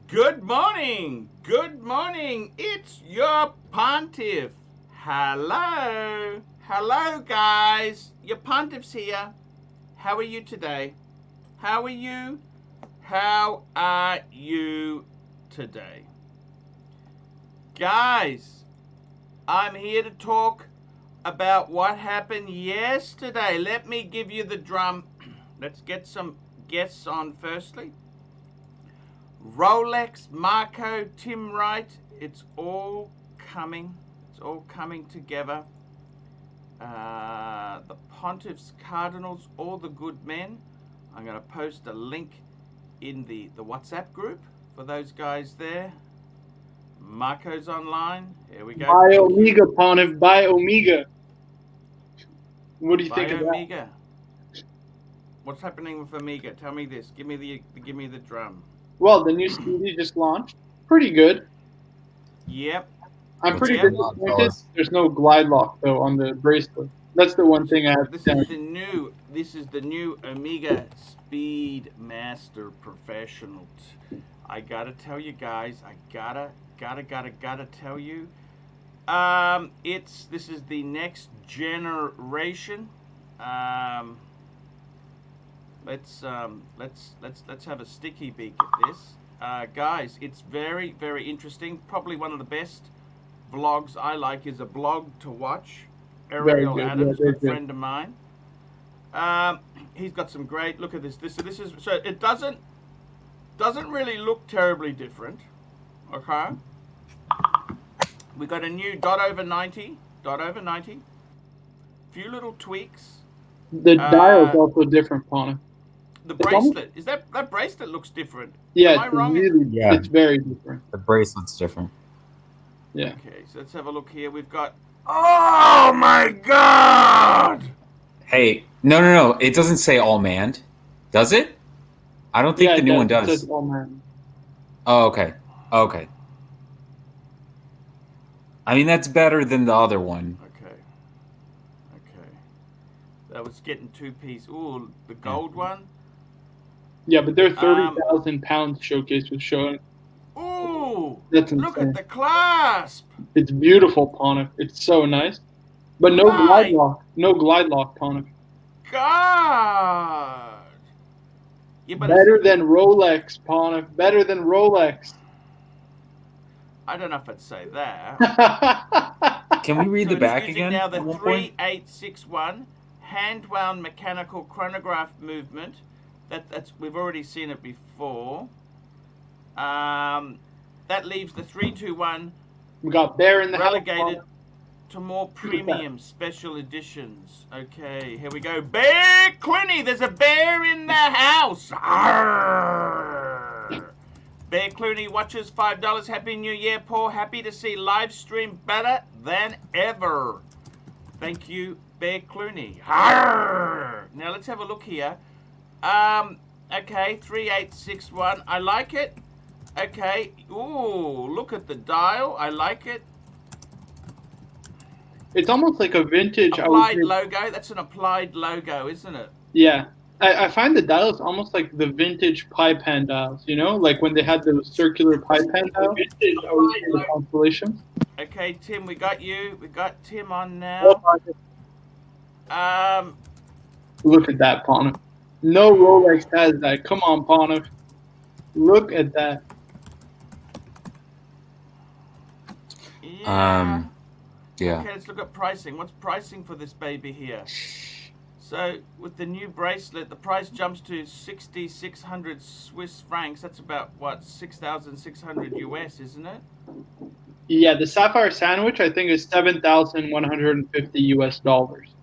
Good morning, it's your pontiff. Hello guys, your pontiff's here. How are you today? How are you? How are you today? Guys, I'm here to talk about what happened yesterday. Let me give you the drum. Let's get some guests on firstly. Rolex, Marco, Tim Wright, it's all coming together. The Pontiffs, Cardinals, all the good men. I'm going to post a link in the WhatsApp group for those guys there. Marco's online. Here we go. Buy Omega, Pontiff. Buy Omega. What do you think of that? Omega. What's happening with Omega? Tell me this. Give me the drum. Well, the new CD just launched. Pretty good. Yep. I'm pretty disappointed. There's no glide lock though on the bracelet. That's the one thing I have to say. This is the new Omega Speedmaster Professional. I gotta tell you guys. I gotta tell you. This is the next generation. Let's have a sticky beak at this. Guys, it's very, very interesting. Probably one of the best vlogs I like is a blog to watch. Ariel Adams, good friend of mine. He's got some great, look at this. So it doesn't really look terribly different. Okay. We got a new dot over 90. Few little tweaks. The dial's also different, Pontiff. The bracelet, is that bracelet looks different? Yeah, am I wrong? It's very different. The bracelet's different. Yeah. Okay, so let's have a look here. We've got. Oh my God! Hey, no. It doesn't say all manned, does it? I don't think the new one does. It says all manned. Oh, okay. I mean, that's better than the other one. Okay. That was getting two-piece. Ooh, the gold one. Yeah, but their 30,000 pounds showcase was showing. Ooh! That's insane. Look at the clasp. It's beautiful, Pontiff. It's so nice. But no glide lock. No glide lock, Pontiff. God! Yeah, but better than Rolex, Pontiff. Better than Rolex. I don't know if I'd say that. Can we read the back again? Now the 3861 hand-wound mechanical chronograph movement. That's we've already seen it before. That leaves the 321. We got bear in the relegated to more premium special editions. Okay, here we go. Bear Clooney, there's a bear in the house. Arrgh. Bear Clooney watches $5. Happy New Year, Paul. Happy to see live stream better than ever. Thank you, Bear Clooney. Arrgh. Now let's have a look here. Okay, 3861. I like it. Okay. Ooh, look at the dial. I like it. It's almost like a vintage applied logo. That's an applied logo, isn't it? Yeah. I find the dials almost like the vintage pie pan dials, you know? Like when they had those circular pie pan dials. The constellations. Okay, Tim, we got you. We got Tim on now. Look at that, Pontiff. No Rolex has that. Come on, Pontiff. Look at that. Yeah. Yeah. Okay, let's look at pricing. What's pricing for this baby here? So with the new bracelet, the price jumps to 6,600 Swiss francs. That's about what, 6,600 US, isn't it? Yeah, the sapphire sandwich I think is 7,150 US dollars.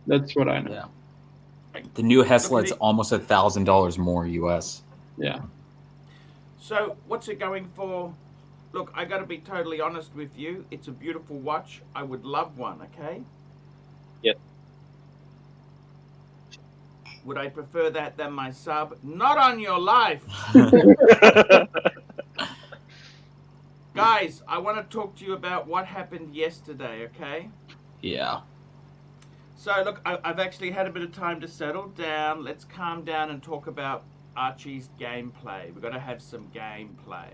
That's what I know. Yeah. The new Heslet's almost $1,000 more US. Yeah. So what's it going for? Look, I got to be totally honest with you. It's a beautiful watch. I would love one, okay? Yep. Would I prefer that than my sub? Not on your life. Guys, I want to talk to you about what happened yesterday, okay? Yeah. So, look, I've actually had a bit of time to settle down. Let's calm down and talk about Archie's gameplay. We've got to have some gameplay.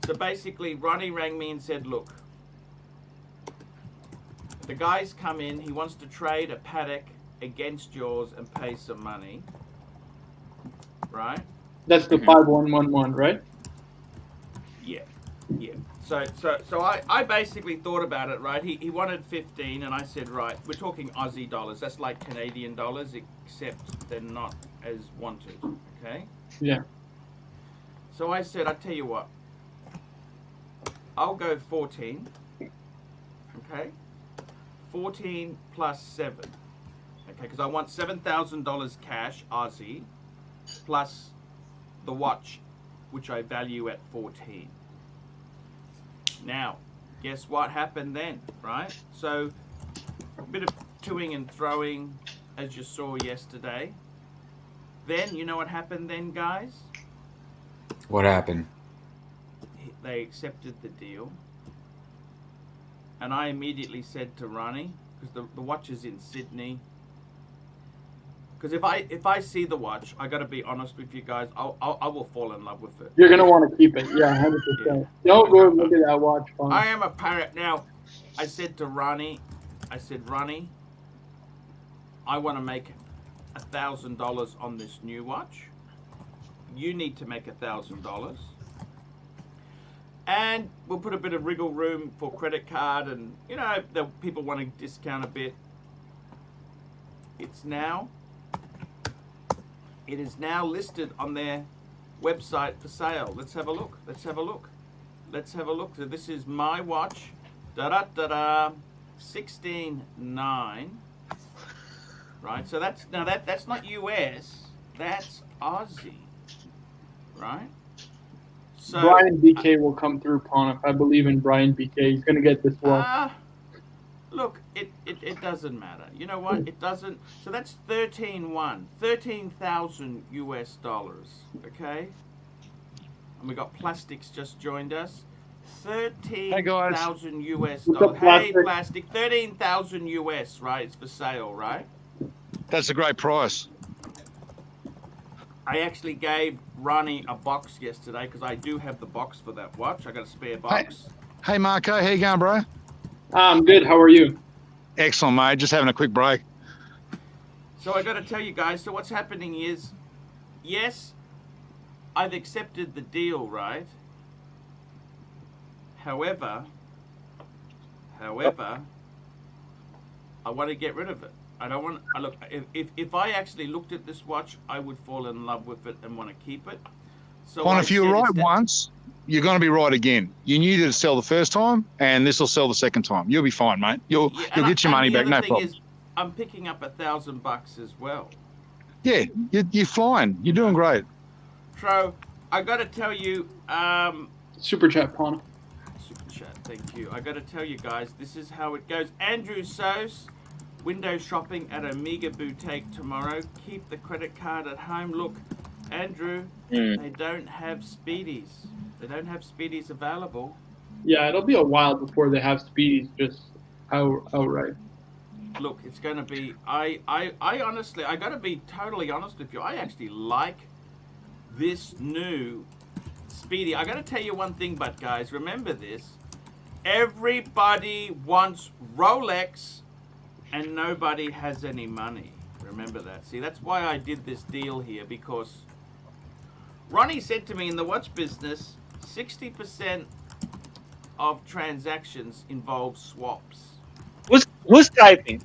So basically, Ronnie rang me and said, look, the guy's come in, he wants to trade a paddock against yours and pay some money. Right? That's the 5111, right? Yeah. So I basically thought about it, right? He wanted 15, and I said, right, we're talking Aussie dollars. That's like Canadian dollars, except they're not as wanted, okay? Yeah. So I said, I tell you what, I'll go 14, okay? 14 plus 7, okay? Because I want $7,000 cash, Aussie, plus the watch, which I value at 14. Now, guess what happened then, right? So, a bit of toing and throwing, as you saw yesterday. Then, you know what happened then, guys? What happened? They accepted the deal. And I immediately said to Ronnie, because the watch is in Sydney. Because if I see the watch, I got to be honest with you guys, I will fall in love with it. You're going to want to keep it. Yeah, 100%. Don't go and look at that watch. Fun. I am a parrot. Now, I said to Ronnie, Ronnie, I want to make $1,000 on this new watch. You need to make $1,000. And we'll put a bit of wriggle room for credit card, and, you know, the people want to discount a bit. It is now listed on their website for sale. Let's have a look. So this is my watch. 16.9. Right. So that's not US. That's Aussie. Right. So Brian BK will come through, Ponif. I believe in Brian BK. He's going to get this watch. Look, it doesn't matter. You know what? It doesn't. So that's 13,000 US dollars. Okay? And we got Plastics just joined us. 13,000 US dollars. Hey, Plastic. 13,000 US, right? It's for sale, right? That's a great price. I actually gave Ronnie a box yesterday because I do have the box for that watch. I got a spare box. Hey Marco, how you going, bro? I'm good. How are you? Excellent, mate. Just having a quick break. So I got to tell you guys, so what's happening is, yes, I've accepted the deal, right? However, I want to get rid of it. I don't want. Look, if I actually looked at this watch, I would fall in love with it and want to keep it. So If you were right once, you're going to be right again. You knew that it sell the first time, and this will sell the second time. You'll be fine, mate. You'll get your money back, no problem. I'm picking up $1,000 as well. Yeah, you're flying. You're doing great. So I got to tell you, Super chat, Ponif. Super chat, thank you. I got to tell you guys, this is how it goes. Andrew Sos. Window shopping at Omega Boutique tomorrow. Keep the credit card at home. Look, Andrew, they don't have Speedies. They don't have Speedies available. Yeah, it'll be a while before they have Speedies just outright. Look, it's going to be... I honestly, I got to be totally honest with you. I actually like this new Speedy. I got to tell you one thing, but guys, remember this. Everybody wants Rolex, and nobody has any money. Remember that. See, that's why I did this deal here, because Ronnie said to me, in the watch business, 60% of transactions involve swaps. Who's typing?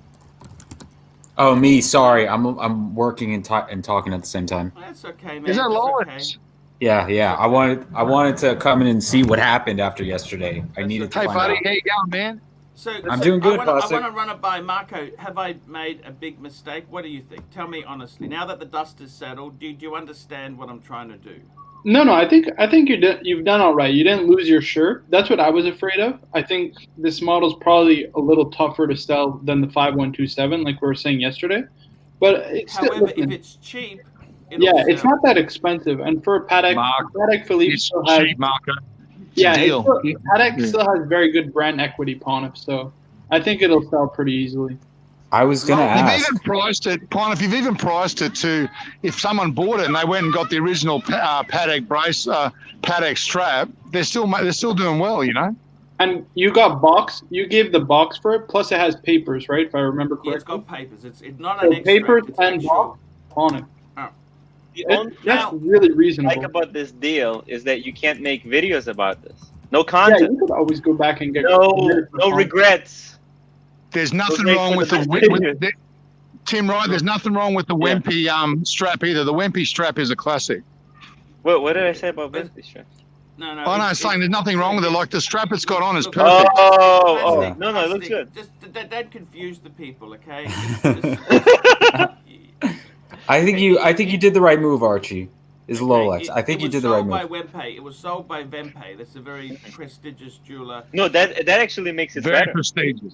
Oh, me. Sorry, I'm working and talking at the same time. That's okay, man. Is that Lawrence? Lawrence? Yeah. I wanted to come in and see what happened after yesterday. I needed to Hey, find buddy, out. how you going, man? So I'm doing good, I Plastic. want to run it by Marco. Have I made a big mistake? What do you think? Tell me honestly. Now that the dust is settled, do you understand what I'm trying to do? No, I think you've done all right. You didn't lose your shirt. That's what I was afraid of. I think this model's probably a little tougher to sell than the 5127, like we were saying yesterday. But it's However, still, if it's cheap, it's not that expensive. And for a Patek, Philippe It's still has, cheap, Marco. Patek still has very good brand equity, Ponif. So I think it'll sell pretty easily. I was gonna You've ask. even priced it, Pine, if you've even priced it to, if someone bought it and they went and got the original paddock brace, paddock strap, they're still doing well, you know. And you got box. You gave the box for it. Plus, it has papers, right? If I remember correctly. Yeah, it's got papers. It's not So an papers extract. It's and actual. box on it. The only That's thing really I reasonable. like about this deal is that you can't make videos about this. No Yeah, content. you could always go back and get No regrets. There's nothing make wrong for with the the, best with video. the Tim, right? There's nothing wrong with the Wimpy strap either. The Wimpy strap is a classic. What did I say about Wimpy strap? No, no. Oh no, I'm it's saying there's nothing wrong with it. Like the strap it's got on is Look, perfect. Oh, plastic, no, it looks good. Just don't confuse the people, okay? I think you did the right move, Archie. Is Rolex. I think you did the right move. It was sold by Wempe. That's a very prestigious jeweler. No, that actually makes it Very better. prestigious.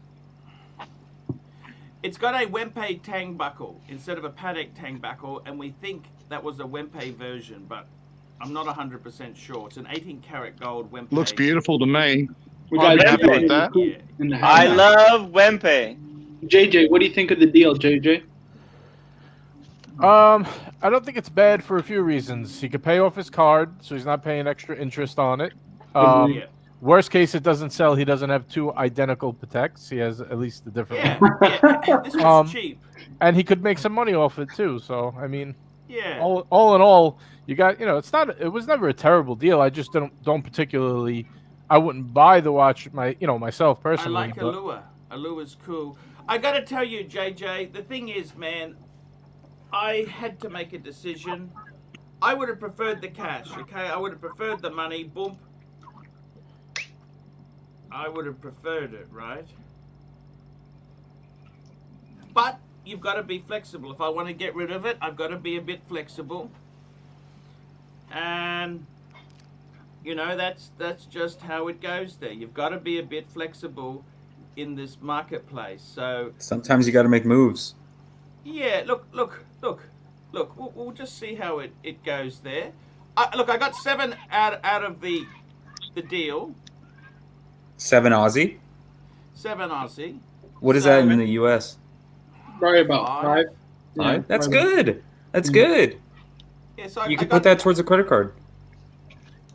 It's got a Wempe tang buckle instead of a Patek tang buckle, and we think that was a Wempe version, but I'm not 100% sure. It's an 18-karat gold Wempe. Looks beautiful to me. We I'm got happy with that. Yeah. in the I hand. love Wempe. JJ, what do you think of the deal, JJ? I don't think it's bad for a few reasons. He could pay off his card, so he's not paying extra interest on it. Yeah. Worst case, it doesn't sell. He doesn't have two identical Pateks. He has at least a different Yeah, one. yeah. This was cheap. And he could make some money off it too. So I mean, Yeah. all in all, you got it was never a terrible deal. I just don't particularly. I wouldn't buy the watch myself I personally. like but- Allure. Allure's cool. I gotta tell you, JJ, the thing is, man, I had to make a decision. I would have preferred the cash, okay? I would have preferred the money. Boom. I would have preferred it, right? But you've got to be flexible. If I want to get rid of it, I've got to be a bit flexible. And that's just how it goes there. You've got to be a bit flexible in this marketplace. So Sometimes you got to make moves. yeah, look. We'll just see how it goes there. Look, I got 7 out of the deal. 7 Aussie. 7 Aussie. What is that in the US? Probably about 5. Five? That's probably. good. That's good. Yeah, so You I could got put that towards a credit card.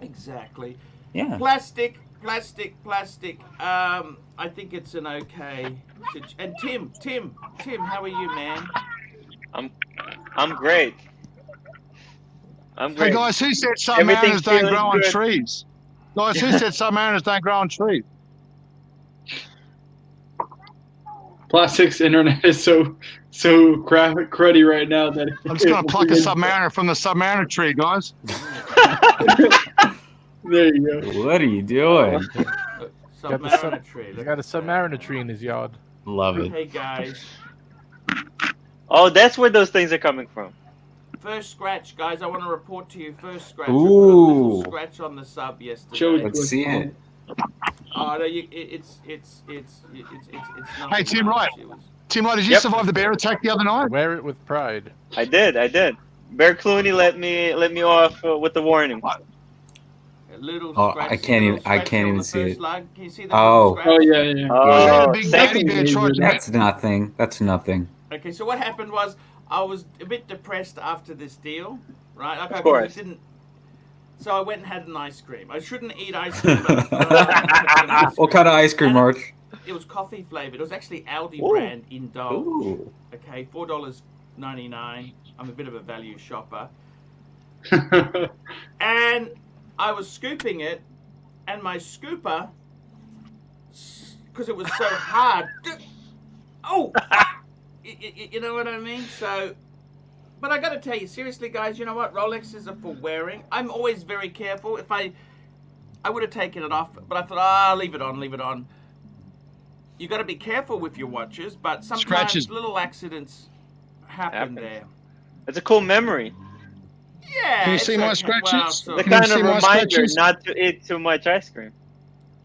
exactly. Yeah. Plastic. I think it's an okay. And Tim, how are you, man? I'm great. I'm Hey great. guys, who said Everything's submariners don't feeling grow on good. trees? Guys, who said submariners don't grow on trees? Plastic's internet is so cruddy right now that I'm just gonna pluck a submariner from the submariner tree, guys. There you go. What are you doing? Got the Submariner tree. He's Look got a at that. submariner tree in his yard. Love it. Hey guys, Oh, that's where those things are coming from. first scratch, guys. I want to report to you. First scratch. I Ooh. put a little scratch on the sub yesterday. Show it. Let's see it. Oh no, it's not. Hey, Tim, much. right. It was Tim, did you Yep. survive the bear attack the other night? Wear it with pride. I did. Bear Clooney let me off with the warning. a little Oh, scratch. I can't little even- I scratch can't on even the see first it. lug. Can you see that? Oh. little scratch? Oh yeah. Oh, The big second daddy bear tried to That's nothing. That's nothing. Okay, so what happened was I was a bit depressed after this deal, right? Like, Of course. I didn't. So I went and had an ice cream. I shouldn't eat ice cream. But I had ice What cream. kind of ice cream, And Arch? It was coffee flavored. It was actually Aldi Ooh. brand Indulge. Ooh. Okay, $4.99. I'm a bit of a value shopper. And I was scooping it, and my scooper, because it was so hard. Oh, you know what I mean? So, but I got to tell you, seriously, guys, you know what? Rolexes are for wearing. I'm always very careful. If I would have taken it off, but I thought, leave it on. You got to be careful with your watches, but sometimes Scratches. little accidents happen there. It's a cool memory. Yeah. Can you it's see my okay. scratches? Well, so- The Can you kind of see my reminder scratches? not to eat too much ice cream.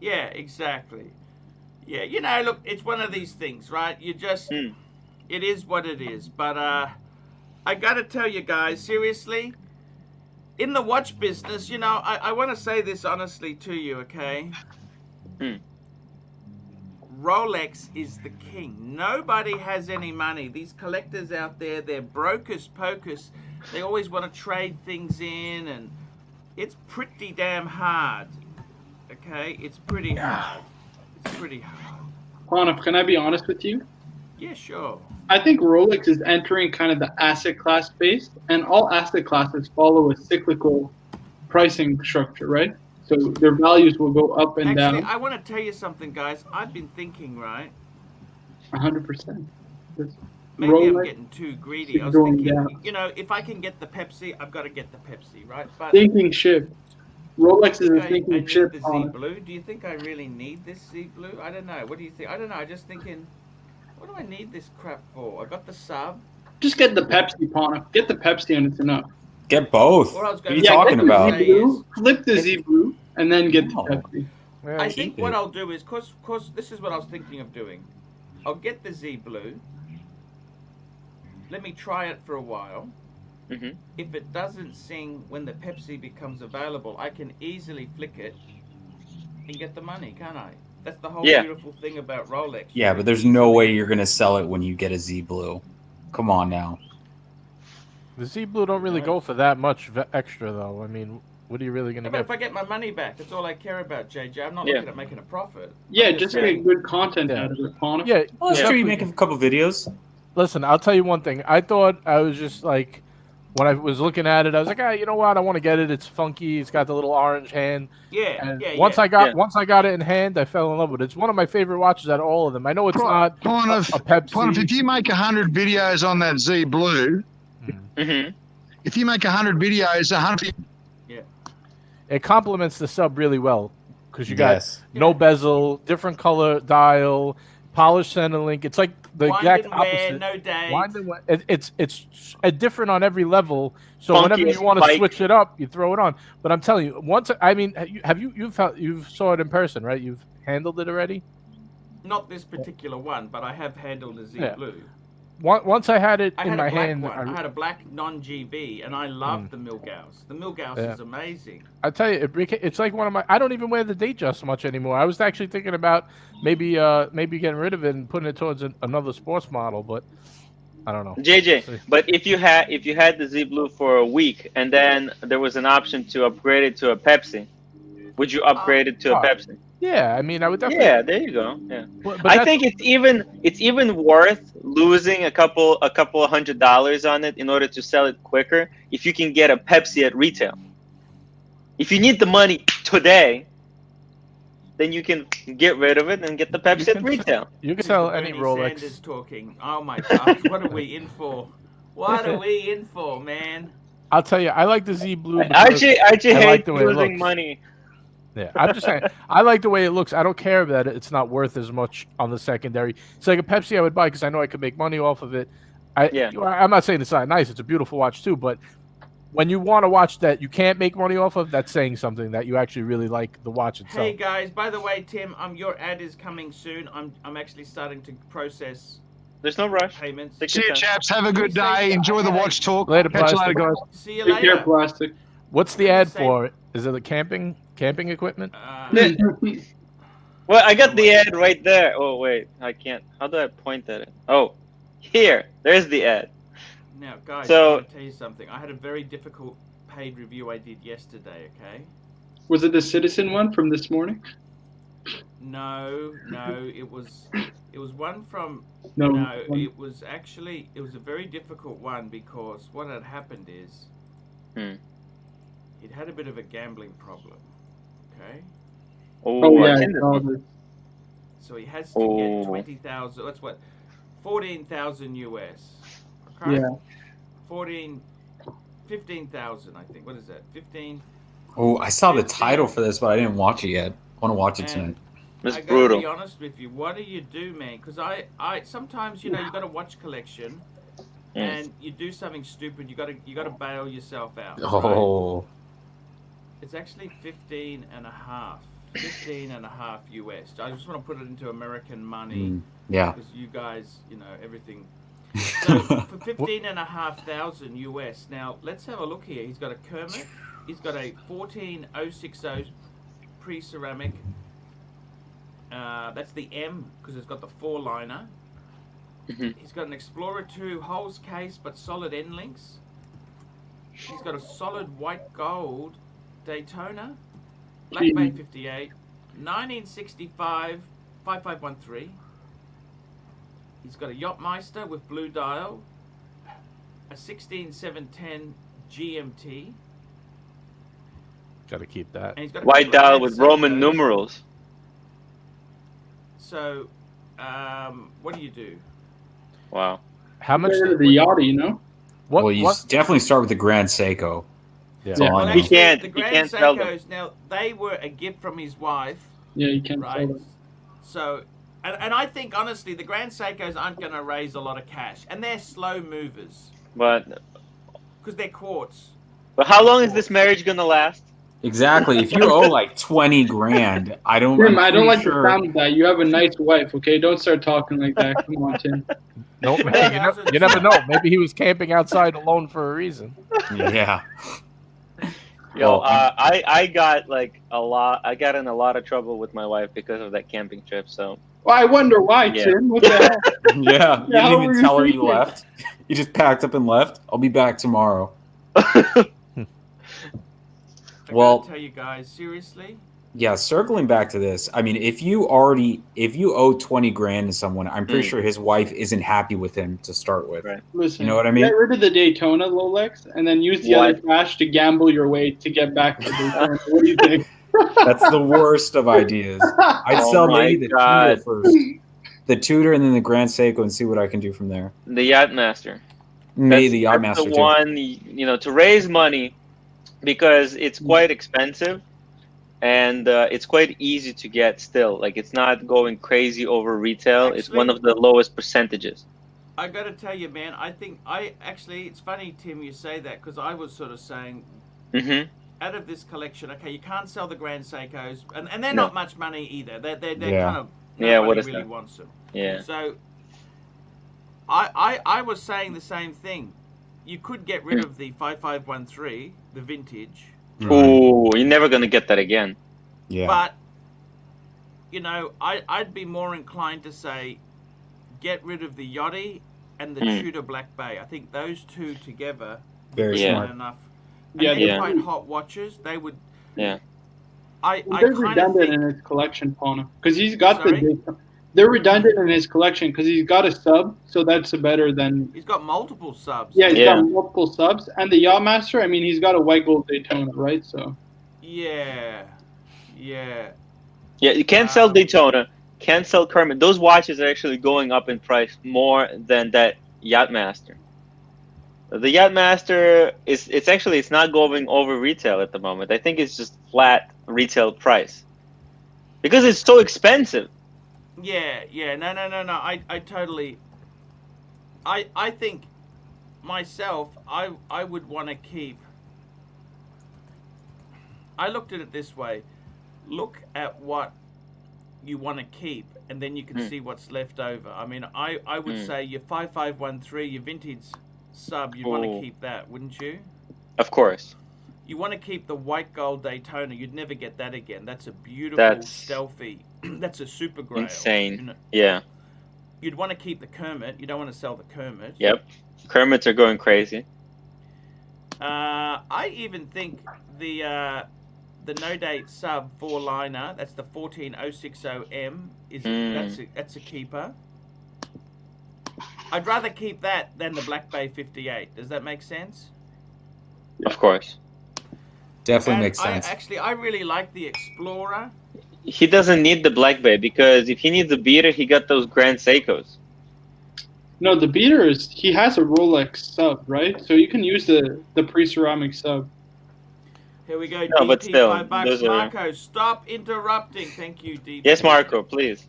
Yeah, exactly. Yeah, you know, look, it's one of these things, right? You just, Hmm. it is what it is. But I got to tell you guys, seriously, in the watch business, you know, I want to say this honestly to you, okay? Hmm. Rolex is the king. Nobody has any money. These collectors out there, they're brokers pokers. They always want to trade things in, and it's pretty damn hard. Okay, it's pretty hard. It's pretty hard. Pranav, can I be honest with you? Yeah, sure. I think Rolex is entering kind of the asset class space, and all asset classes follow a cyclical pricing structure, right? So their values will go up and Actually, down. I want to tell you something, guys. I've been thinking, right? 100%. Maybe I'm getting too greedy. I was going thinking, down. you know, if I can get the Pepsi, I've got to get the Pepsi, right? But Thinking shift. Rolex is a I thinking need shift the Z on it. Blue. Do you think I really need this Z Blue? I don't know. What do you think? I don't know. I'm just thinking, what do I need this crap for? I got the sub. Just get the Pepsi, Pranav. Get the Pepsi and it's enough. Get both. What I was What are going you to talking get the about? Z Blue, flip the Z Blue, and then get the No. Pepsi. Yeah, I keep think it. what I'll do is, cause this is what I was thinking of doing. I'll get the Z Blue. Let me try it for a while. Mhm. If it doesn't sing when the Pepsi becomes available, I can easily flick it and get the money, can't I? That's the whole Yeah. beautiful thing about Rolex. Yeah, but there's no way you're gonna sell it when you get a Z Blue. Come on now. The Z Blue don't really go for that much extra, though. I mean, what are you really gonna But get? if I get my money back, that's all I care about, JJ. I'm not Yeah. looking at making a profit. Yeah, I'm just saying- get good content Yeah. out of it, Pranav. Yeah, Well, that's true. You definitely. make a couple videos. Listen, I'll tell you one thing. I thought I was just like, when I was looking at it, I was like, ah, you know what? I want to get it. It's funky. It's got the little orange hand. Yeah, And yeah, once yeah. I got it in hand, I fell in love with it. It's one of my favorite watches out of all of them. I know it's not Pranav, a Pepsi. Pranav, if you make 100 videos on that Z Blue, Mhm. if you make 100 videos, 100. It complements the sub really well because you got Yes. no bezel, different color dial, polished center link. It's like the Wind exact and wear, opposite. no date. Wind and wear. It's different on every level. So Funky whenever as you want to spike. switch it up, you throw it on. But I'm telling you, once I mean, you've saw it in person, right? You've handled it already. Not this particular one, but I have handled a Z Yeah. Blue. Once I had it I in had my a black hand, one. I had a black non-GB, and I loved the Milgauss. The Milgauss Yeah. is amazing. I tell you, it's like one of my. I don't even wear the Datejust so much anymore. I was actually thinking about maybe getting rid of it and putting it towards another sports model, but I don't know. JJ, See. but if you had the Z Blue for a week and then there was an option to upgrade it to a Pepsi, would you upgrade it to a oh, Pepsi? Yeah, I mean, I would definitely. Yeah, there you go. Yeah. But I that's- think it's even worth losing a couple of $100 on it in order to sell it quicker if you can get a Pepsi at retail. If you need the money today, then you can get rid of it and get the Pepsi at retail. You can This is sell the any Bernie Rolex. Sanders talking. Oh my gosh, what are we in for? What are we in for, man? I'll tell you, I like the Z Blue. Archie I hates like the way it losing looks. money. Yeah, I'm just saying. I like the way it looks. I don't care that it's not worth as much on the secondary. It's like a Pepsi I would buy because I know I could make money off of it. I'm not saying it's not nice. It's a beautiful watch too. But when you want to watch that you can't make money off of, that's saying something that you actually really like the watch itself. Hey guys, by the way, Tim, your ad is coming soon. I'm actually starting to process There's no rush. payments. Take See your you, time. chaps. Have a good Say day. that. Enjoy the Hey. watch talk. Later, Catch you later, plastic. guys. See you Take care, later. plastic. What's the Let me ad say- for? Is it the camping equipment? Well, I got the ad right there. Oh wait, I can't. How do I point at it? Oh, here. There's the ad. Now, guys, So- I want to tell you something. I had a very difficult paid review I did yesterday. Okay. Was it the Citizen one from this morning? No, it was one from. No. No, it was a very difficult one because what had happened is he'd had a bit of a gambling problem. Okay. Oh I yeah, seen I this saw one. this. So he has to Oh. get 20,000. That's what, 14,000 US. Okay. Yeah. 15,000. I think. What is that? 15. Oh, I saw the 15. title for this, but I didn't watch it yet. I want to watch it And tonight. It's I gotta brutal. be honest with you. What do you do, man? Because I sometimes you got a watch collection, and you do something stupid. You gotta bail yourself out. right? Oh, It's actually 15 and a half. 15 and a half US. I just want to put it into American money yeah. because you guys, everything. So for 15,500 US. Now let's have a look here. He's got a Kermit. He's got a 14060 pre-ceramic. That's the M because it's got the 4-liner. He's got an Explorer 2 Holes case but solid end links. He's got a solid white gold Daytona, Black Bay 58, 1965 5513. He's got a Yachtmeister with blue dial, a 16710 GMT. Got to keep that. And he's got a White couple of dial Grand with Roman Seikos. numerals. So, what do you do? Wow. How much? Compared to the Yachty, you know? What? Well, you what? definitely start with the Grand Seiko. Yeah. That's all Well, I know. He actually, can't- the he Grand can't sell them. Seikos, now, they were a gift from his wife, Yeah, you can't right? sell it. So, and I think, honestly, the Grand Seikos aren't going to raise a lot of cash. And they're slow movers. But Because they're quartz. how long is this marriage gonna last? Exactly. If you owe like 20 grand, I don't. Tim, I'm I don't pretty like sure. the sound of that. You have a nice wife, okay? Don't start talking like that. Come on, Tim. Nope. Hey, you never know. Maybe he was camping outside alone for a reason. Yeah. Yo, Well, I got like a lot. I got in a lot of trouble with my wife because of that camping trip. So Well, I wonder why, Yeah. Tim. What the hell? yeah. You Yeah, how didn't were even you tell her you thinking? left. You just packed up and left. I'll be back tomorrow. I Well- gotta tell you guys, seriously, Yeah, circling back to this, I mean, if you owe 20 grand to someone, I'm pretty sure his wife isn't happy with him to start with. Right. Listen, You know what I mean? Get rid of the Daytona Rolex and then use the other cash to gamble your way to get back to Daytona. What do you think? That's the worst of ideas. I'd Oh sell my maybe the God. Tudor first. The Tudor and then the Grand Seiko and see what I can do from there. the Yachtmaster. Maybe the That's Yachtmaster the too. one, you know, to raise money because it's quite expensive and it's quite easy to get still. Like, it's not going crazy over retail. It's one of the lowest percentages. I gotta tell you, man, I think it's funny, Tim, you say that, because I was sort of saying, Mm-hmm. out of this collection, okay, you can't sell the Grand Seikos, and they're No. not much money either. They're Yeah. kind of, Yeah, what nobody is really that? wants them. Yeah. So, I was saying the same thing. You could get rid of the 5513, the vintage, Ooh, you're never gonna get that again. Yeah. but, you know, I'd be more inclined to say, get rid of the Yachty and the Tudor Black Bay. I think those two together Very Yeah. smart. enough. And Yeah, they're yeah. quite hot watches. They would. Yeah. I They're kind of redundant in think. his collection, Pona, because he's got Sorry? the Daytona. They're redundant in his collection because he's got a sub, so that's better than. He's got multiple subs. Yeah, he's Yeah. got multiple subs, and the Yachtmaster. I mean, he's got a white gold Daytona, right? So Yeah. Yeah. Yeah, you can't sell Daytona, can't sell Kermit. Those watches are actually going up in price more than that Yachtmaster. The Yachtmaster it's not going over retail at the moment. I think it's just flat retail price because it's so expensive. Yeah. No. I totally. I think myself, I would want to keep. I looked at it this way. Look at what you want to keep, and then you can see what's left over. I mean, I would say your 5513, your vintage sub, you'd want to Ooh. keep that, wouldn't you? Of course. You want to keep the white gold Daytona. You'd never get that again. That's a beautiful, That's stealthy. That's a super grail. insane. You know, Yeah. you'd want to keep the Kermit. You don't want to sell the Kermit. Yep. Kermits are going crazy. I even think the no date sub 4-liner. That's the 14060M. That's a keeper. I'd rather keep that than the Black Bay 58. Does that make sense? Of course. Definitely And makes sense. I really like the Explorer. He doesn't need the Black Bay because if he needs a beater, he got those Grand Seikos. no, the beater is he has a Rolex sub, right? So you can use the pre-ceramic sub. Here we go. No, DP, but still, $5. those are- Marco, stop interrupting. Thank you, DP. Yes, Marco, please.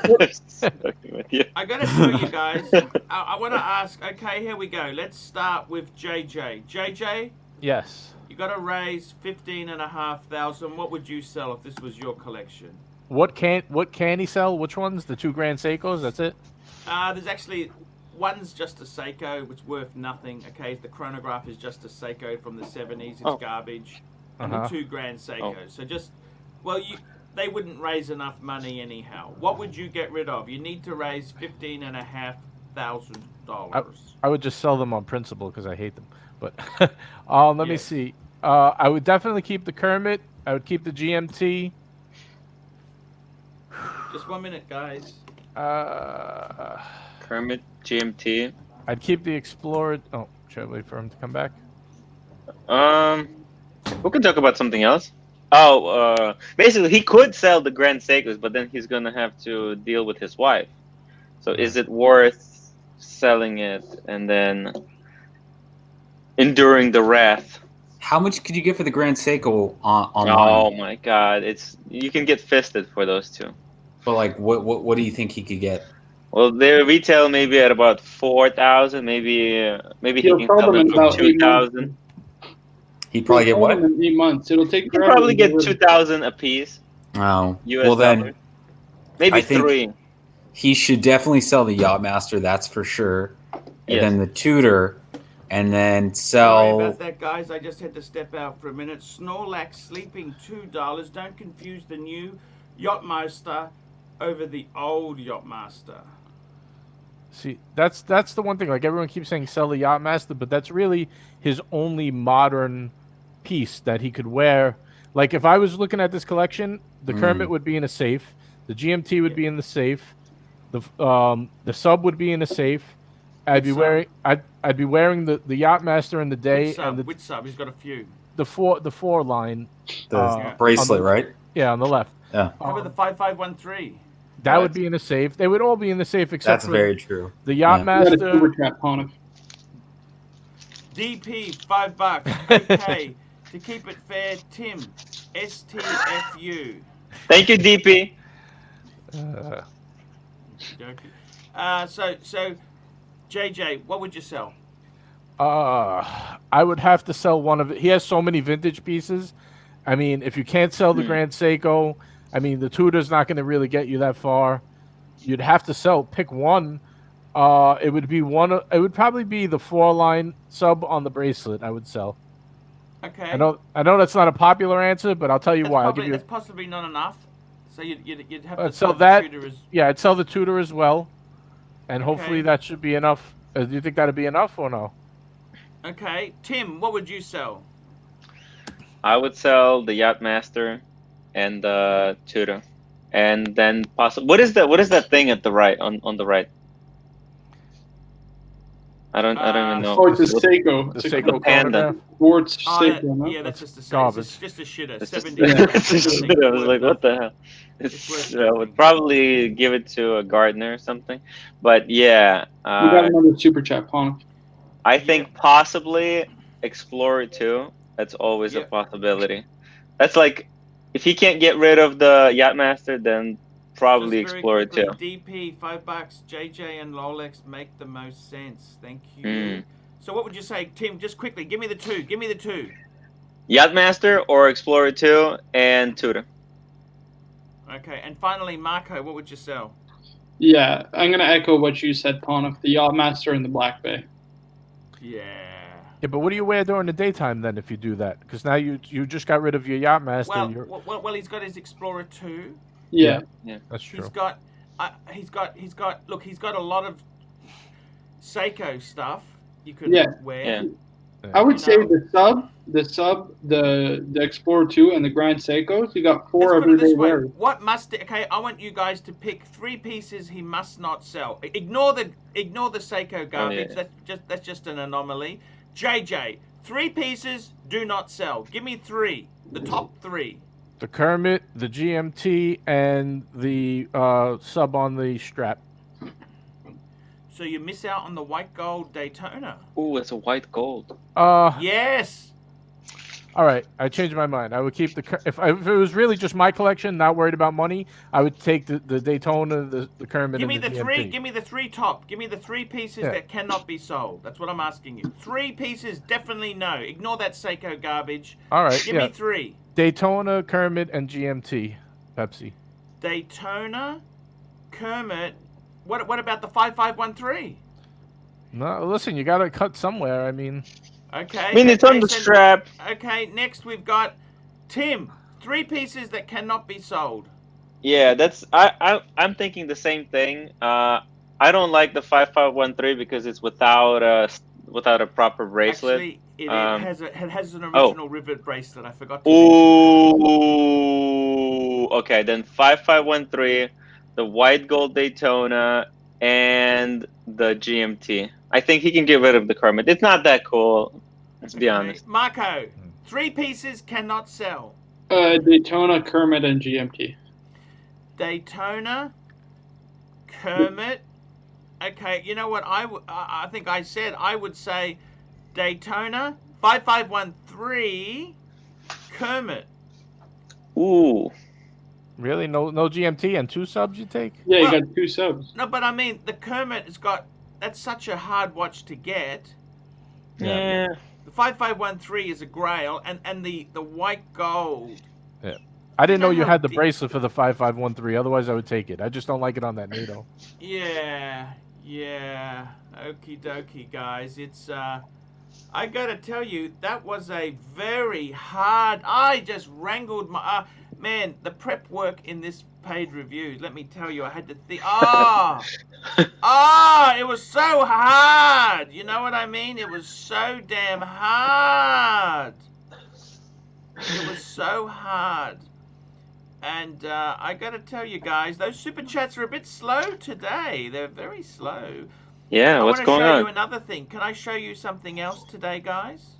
Joking with you. I gotta tell you guys, I want to ask. Okay, here we go. Let's start with JJ. JJ, Yes. you got to raise 15,500. What would you sell if this was your collection? What can he sell? Which ones? The 2 Grand Seikos? That's it. There's actually one's just a Seiko, which is worth nothing. Okay, the chronograph is just a Seiko from the 70s. It's Oh. garbage, and Uh-huh. the 2 Grand Seikos. Oh. So just, well, they wouldn't raise enough money anyhow. What would you get rid of? You need to raise $15,500. I would just sell them on principle because I hate them. But let me see. I would definitely keep the Kermit. I would keep the GMT. Just 1 minute, guys. Kermit, GMT. I'd keep the Explorer. Oh, should I wait for him to come back? We can talk about something else. Oh, basically, he could sell the Grand Seikos, but then he's gonna have to deal with his wife. So, is it worth selling it and then enduring the wrath? How much could you get for the Grand Seiko online? Oh my God, you can get fisted for those two. But like, what do you think he could get? Well, they retail maybe at about 4,000. Maybe he can sell them for 2,000. He'd probably get what? In 8 months. It'll take. You can probably get 2,000 a piece. Oh, US well then, dollars. Maybe I think 3. He should definitely sell the Yachtmaster, that's for sure. And then the Tudor, and then sell. Sorry about that, guys. I just had to step out for a minute. Snorlax sleeping $2. Don't confuse the new Yachtmaster over the old Yachtmaster. See, that's the one thing. Like everyone keeps saying, sell the Yachtmaster, but that's really his only modern piece that he could wear. Like if I was looking at this collection, the Kermit would be in a safe, the GMT would be in the safe, the sub would be in a safe. I'd be wearing the Yachtmaster in the day. Which sub? He's got a few. The four line. The bracelet, right? Yeah, on the left. Yeah. How about the 5513? That would be in the safe. They would all be in the safe except for very true. The Yachtmaster. DP $5. Okay. To keep it fair, Tim. STFU. Thank you, DP. So JJ, what would you sell? I would have to sell one of it. He has so many vintage pieces. I mean, if you can't sell the Grand Seiko, I mean, the Tudor's not going to really get you that far. You'd have to pick one. It would probably be the 4-line sub on the bracelet. I would sell. Okay. I know that's not a popular answer, but I'll tell you why. That's possibly not enough. So you'd have to sell that. Yeah, I'd sell the Tudor as well, and hopefully that should be enough. Do you think that'd be enough or no? Okay, Tim, what would you sell? I would sell the Yachtmaster and the Tudor, and then possibly what is that thing at the right on the right? I don't even know. Oh, it's a Seiko. The Seiko Panda. Sports Seiko. Yeah, that's just a garbage. It's just a shitter. It's 70. it's a shitter. I was like, what the hell? I would probably give it to a gardener or something. But yeah. We got another super chat, Pong. I think possibly Explorer 2. That's always a possibility. That's like, if he can't get rid of the Yachtmaster, then probably Explorer 2. DP $5. JJ and Rolex make the most sense. Thank you. So what would you say, Tim? Just quickly, give me the two. Give me the two. Yachtmaster or Explorer 2 and Tudor. Okay, and finally, Marco, what would you sell? Yeah, I'm gonna echo what you said, Ponif. The Yachtmaster and the Black Bay. Yeah. Yeah, but what do you wear during the daytime then if you do that? Because now you just got rid of your Yachtmaster. Well, he's got his Explorer 2. Yeah, that's true. He's got look, he's got a lot of Seiko stuff you could wear. Yeah. I would say the sub, the Explorer 2 and the Grand Seikos. You got 4 everyday wearers. What must? Okay, I want you guys to pick 3 pieces he must not sell. Ignore the Seiko garbage. Oh, yeah. That's just an anomaly. JJ, 3 pieces do not sell. Give me 3. The top 3. The Kermit, the GMT, and the sub on the strap. So you miss out on the white gold Daytona. Ooh, it's a white gold. Yes. All right, I changed my mind. I would keep if it was really just my collection, not worried about money, I would take the Daytona, the Kermit, give me and the the GMT. 3. Give me the 3 top. Give me the 3 pieces that cannot be sold. That's what I'm asking you. 3 pieces, definitely no. Ignore that Seiko garbage. All right, give me 3. Daytona, Kermit, and GMT. Pepsi. Daytona, Kermit. What about the 5513? No, listen, you got to cut somewhere. I mean. Okay. I mean, it's on the strap. Okay, next we've got Tim. 3 pieces that cannot be sold. Yeah, that's I'm thinking the same thing. I don't like the 5513 because it's without a proper bracelet. Actually, it has an Oh. original rivet bracelet. I forgot to mention that. Ooh, okay, then 5513, the white gold Daytona, and the GMT. I think he can get rid of the Kermit. It's not that cool. Let's be honest. Marco, 3 pieces cannot sell. Daytona, Kermit, and GMT. Daytona, Kermit. Okay, you know what? I think I said I would say Daytona, 5513, Kermit. Ooh. Really? No GMT and 2 subs you take? Yeah, Well, you got 2 subs. No, but I mean the Kermit has got. That's such a hard watch to get. Yeah. The 5513 is a grail, and the white gold. Yeah. I didn't know you how had the deep- bracelet for the 5513. Otherwise, I would take it. I just don't like it on that NATO. Yeah. Okie dokie, guys. It's I gotta tell you, that was a very hard. I just wrangled my man. The prep work in this paid reviews. Let me tell you, I had to think. It was so hard. You know what I mean? It was so damn hard. It was so hard. And I got to tell you guys, those super chats are a bit slow today. They're very slow. Yeah, what's going I want to show you on? another thing. Can I show you something else today, guys?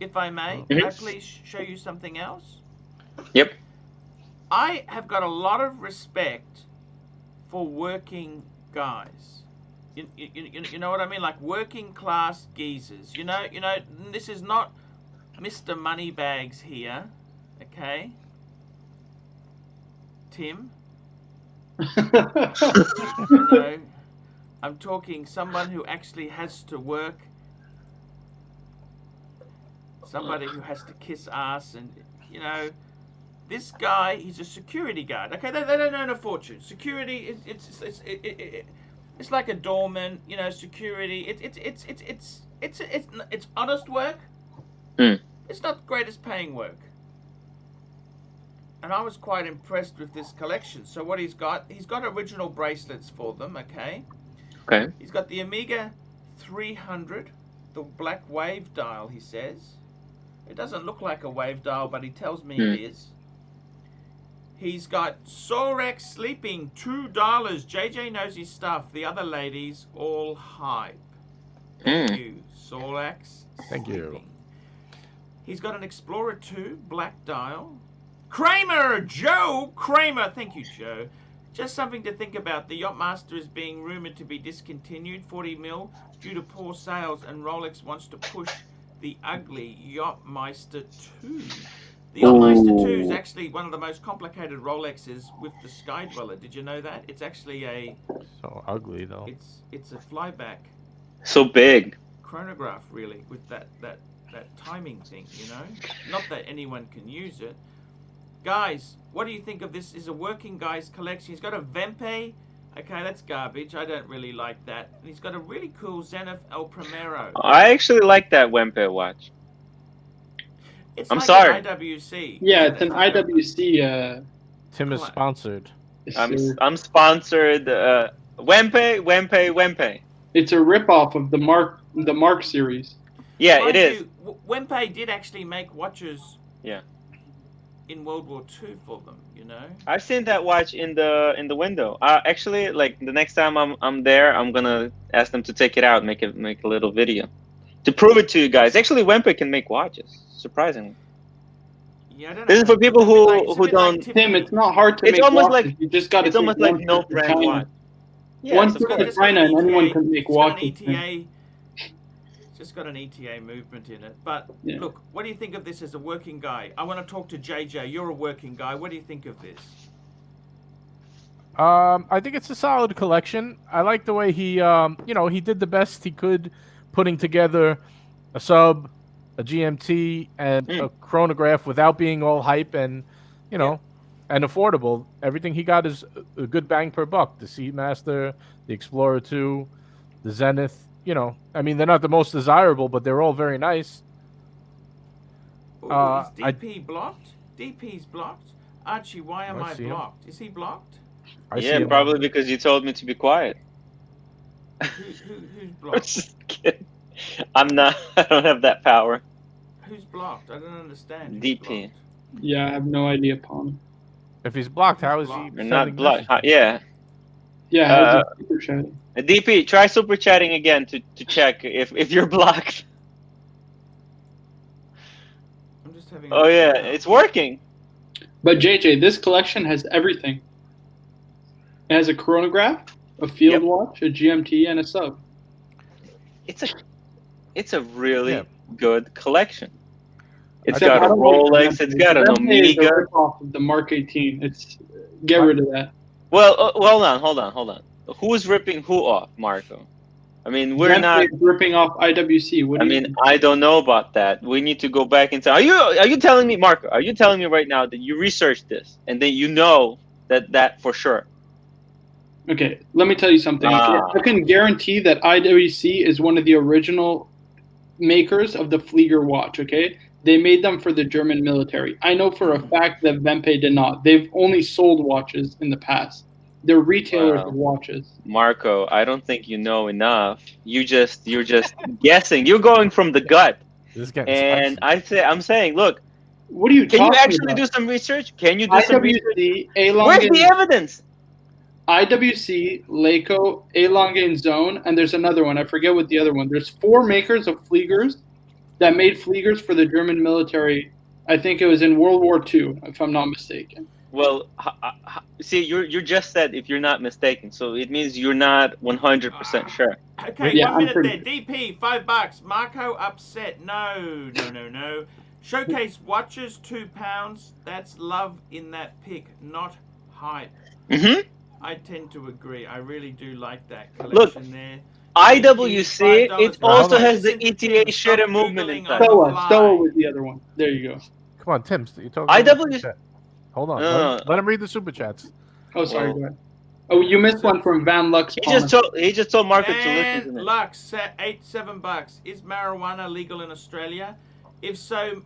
If I may. Mhm. Can I please show you something else? Yep. I have got a lot of respect for working guys. You know what I mean? Like working class geezers. You know, this is not Mr. Moneybags here, okay? Tim? No, I'm talking someone who actually has to work. Somebody who has to kiss ass and, you know, this guy, he's a security guard. Okay, they don't earn a fortune. Security, it's like a doorman, you know, security. It's honest work. Mm. It's not the greatest paying work. And I was quite impressed with this collection. So what he's got original bracelets for them, okay? Okay. He's got the Omega 300, the black wave dial, he says. It doesn't look like a wave dial, but he tells me it is. He's got Sorex sleeping, $2. JJ knows his stuff. The other ladies, all hype. Thank you, Sorex. Thank you. He's got an Explorer 2, black dial. Kramer! Joe Kramer! Thank you, Joe. Just something to think about. The Yachtmaster is being rumored to be discontinued, 40 mil, due to poor sales, and Rolex wants to push the ugly Yachtmeister 2. The Yachtmeister 2 is actually one of the most complicated Rolexes with the Sky Dweller. Did you know that? It's actually a... So ugly, though. It's a flyback So big. chronograph, really, with that timing thing, you know? Not that anyone can use it. Guys, what do you think of this? Is a working guy's collection. He's got a Vempe. Okay, that's garbage. I don't really like that. And he's got a really cool Zenith El Primero. I actually like that Wempe watch. It's I'm like sorry. an IWC. Yeah, it's an IWC. Tim is sponsored. I'm sponsored. Wempe. It's a ripoff of the Mark series. Yeah, Mind it is. you, Wempe did actually make watches. Yeah. In World War II for them, you know. I've seen that watch in the window. Actually, like the next time I'm there, I'm gonna ask them to take it out, make a little video, to prove it to you guys. Actually, Wempe can make watches, surprisingly. Yeah, I don't know. This is for people who don't. Tim, it's not hard to It's make almost watches. like You just got to. It's almost like no brand watch. Yeah, One it's trip of to course. China and anyone can make watches. It's just got an ETA movement in it. But Yeah. look, what do you think of this as a working guy? I want to talk to JJ. You're a working guy. What do you think of this? I think it's a solid collection. I like the way he, he did the best he could, putting together a sub, a GMT, and a chronograph without being all hype and, and affordable. Everything he got is a good bang per buck. The Speedmaster, the Explorer 2, the Zenith. I mean, they're not the most desirable, but they're all very nice. Ooh, is DP blocked? DP's blocked. Archie, why am I see him. blocked? Is he blocked? I see Yeah, him. probably because you told me to be quiet. Who's I'm blocked? just kidding. I'm not. I don't have that power. Who's blocked? I don't understand. Who's DP. blocked? Yeah, I have no idea, Pawn. If he's blocked, how is He's he blocked. You're sending not blocked. messages? Yeah. Yeah, how's it super chatting? DP, try super chatting again to check if you're blocked. I'm just having. Oh yeah, it's working. But JJ, this collection has everything. It has a chronograph, a field Yep. watch, a GMT, and a sub. It's a really Yeah. good collection. It's Except got I a don't like Rolex. the It's got an Vente is a Omega. ripoff of the Mark 18. Get rid of that. Well, hold on. Who's ripping who off, Marco? I mean, we're Vente not. is ripping off IWC. What I do you mean, think? I don't know about that. We need to go back in time. Are you telling me, Marco? Are you telling me right now that you researched this and then you know that for sure? Okay, let me tell you something. Ah. I can guarantee that IWC is one of the original makers of the Flieger watch, okay? They made them for the German military. I know for a fact that Vempe did not. They've only sold watches in the past. They're retailers Wow. of watches. Marco, I don't think you know enough. You're just guessing. You're going from the gut. This is getting And spicy. I'm saying, look, What are you can talking you actually about? do some research? Can you do some research? IWC, Where's the Elongate, evidence? IWC, Leico, Elongate Zone, and there's another one. I forget what the other one. There's 4 makers of Fliegers that made Fliegers for the German military. I think it was in World War II, if I'm not mistaken. Well, see, you just said if you're not mistaken, so it means you're not 100% sure. Okay, Yeah, 1 I'm minute pretty there. DP, $5. Marco upset. No. Showcase watches, £2. That's love in that pic, not hype. Mm-hmm. I tend to agree. I really do like that Look, collection there. IWC, $5. it also Hold on. has the Listen to ETA Tim, shitter stop movement Googling inside. on the Stoa fly. was the other one. There you go. Come on, Tim. You talking IWC. Hold on. No. Let him read the super chats. Oh, sorry. Well- Go ahead. Oh, you missed one from Van Lux. He just told Marco to listen to And me. Lux, $7. Is marijuana legal in Australia? If so,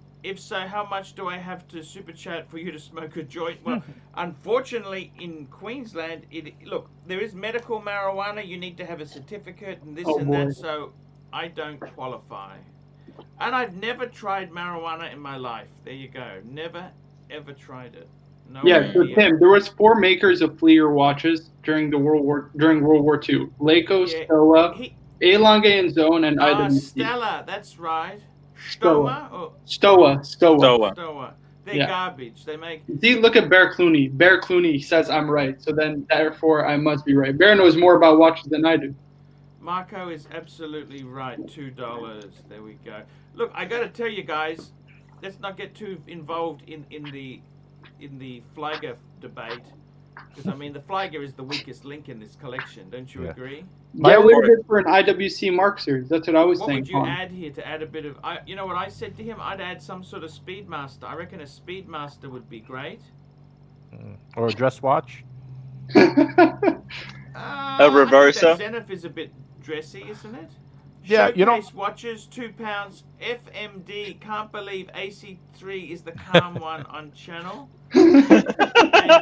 how much do I have to super chat for you to smoke a joint? Well, unfortunately, in Queensland, look, there is medical marijuana. You need to have a certificate and this Oh, and boy. that. So I don't qualify. And I've never tried marijuana in my life. There you go. Never, ever tried it. No Yeah, so idea. Tim, there was 4 makers of Flieger watches during World War II. Leico, Yeah, Stoa, he- Elongate Zone, and IWC. Stella, that's right. Stoa. Stoma or Stoa. Stoa. They're Yeah. garbage. They make. See, look at Bear Clooney. Bear Clooney says I'm right, so then therefore I must be right. Bear knows more about watches than I do. Marco is absolutely right. $2. There we go. Look, I got to tell you guys, let's not get too involved in the Flieger debate, because I mean the Flieger is the weakest link in this collection. Don't you Yeah. agree? Get rid of it for an IWC Mark series. That's what I was What saying. would you Tom. add here to add a bit of? You know what I said to him? I'd add some sort of Speedmaster. I reckon a Speedmaster would be great. Or a dress watch. A reverser? Zenith is a bit dressy, isn't it? Yeah, you know- Showcase watches, £2. FMD, can't believe AC3 is the calm one on channel. And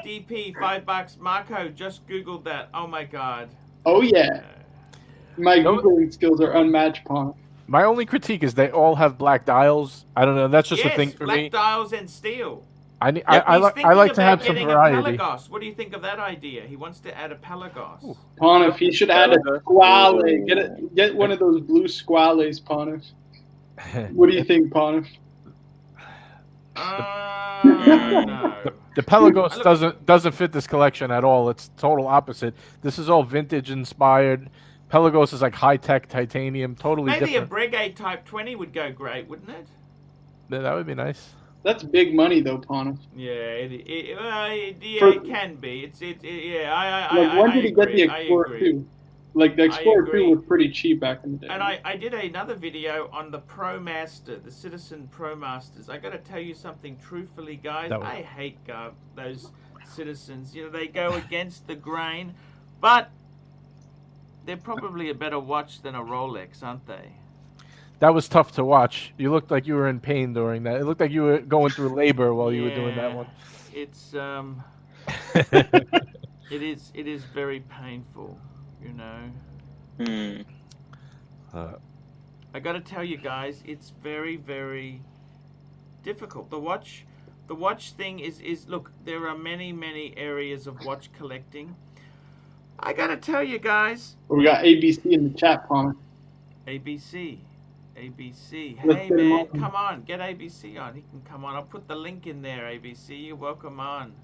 DP, $5. Marco, just Googled that. Oh my God. Oh yeah, my Don't- Googling skills are unmatched, Pawn. My only critique is they all have black dials. I don't know. That's just Yes, a thing for black me. dials and steel. I like He's I like to thinking have about some getting variety. A Pelagos. What do you think of that idea? He wants to add a Pelagos. Ponif, he should add a squale. Ooh. Get one of those blue squales, Ponif. What do you think, Ponif? No. The Pelagos Look- doesn't fit this collection at all. It's total opposite. This is all vintage inspired. Pelagos is like high tech titanium, totally Maybe a different. Breguet Type 20 would go great, wouldn't it? That would be nice. That's big money, though, Ponif. Yeah, it For- can be. Yeah. Like, when I did he get the agree, I Explorer agree. 2? Like, the Explorer 2 agree. was pretty cheap back in the day. And I did another video on the ProMaster, the Citizen ProMasters. I got to tell you something truthfully, guys. That was- I hate those Citizens. You know, they go against the grain, but they're probably a better watch than a Rolex, aren't they? That was tough to watch. You looked like you were in pain during that. It looked like you were going through labor while you were doing that one. It's it is very painful, you know. I got to tell you guys, it's very, very difficult. The watch thing is look, there are many areas of watch collecting. I got to tell you guys. We got ABC in the chat, Palmer. ABC. Let's Hey get him man, on. come on, get ABC on. He can come on. I'll put the link in there. ABC, you're welcome on.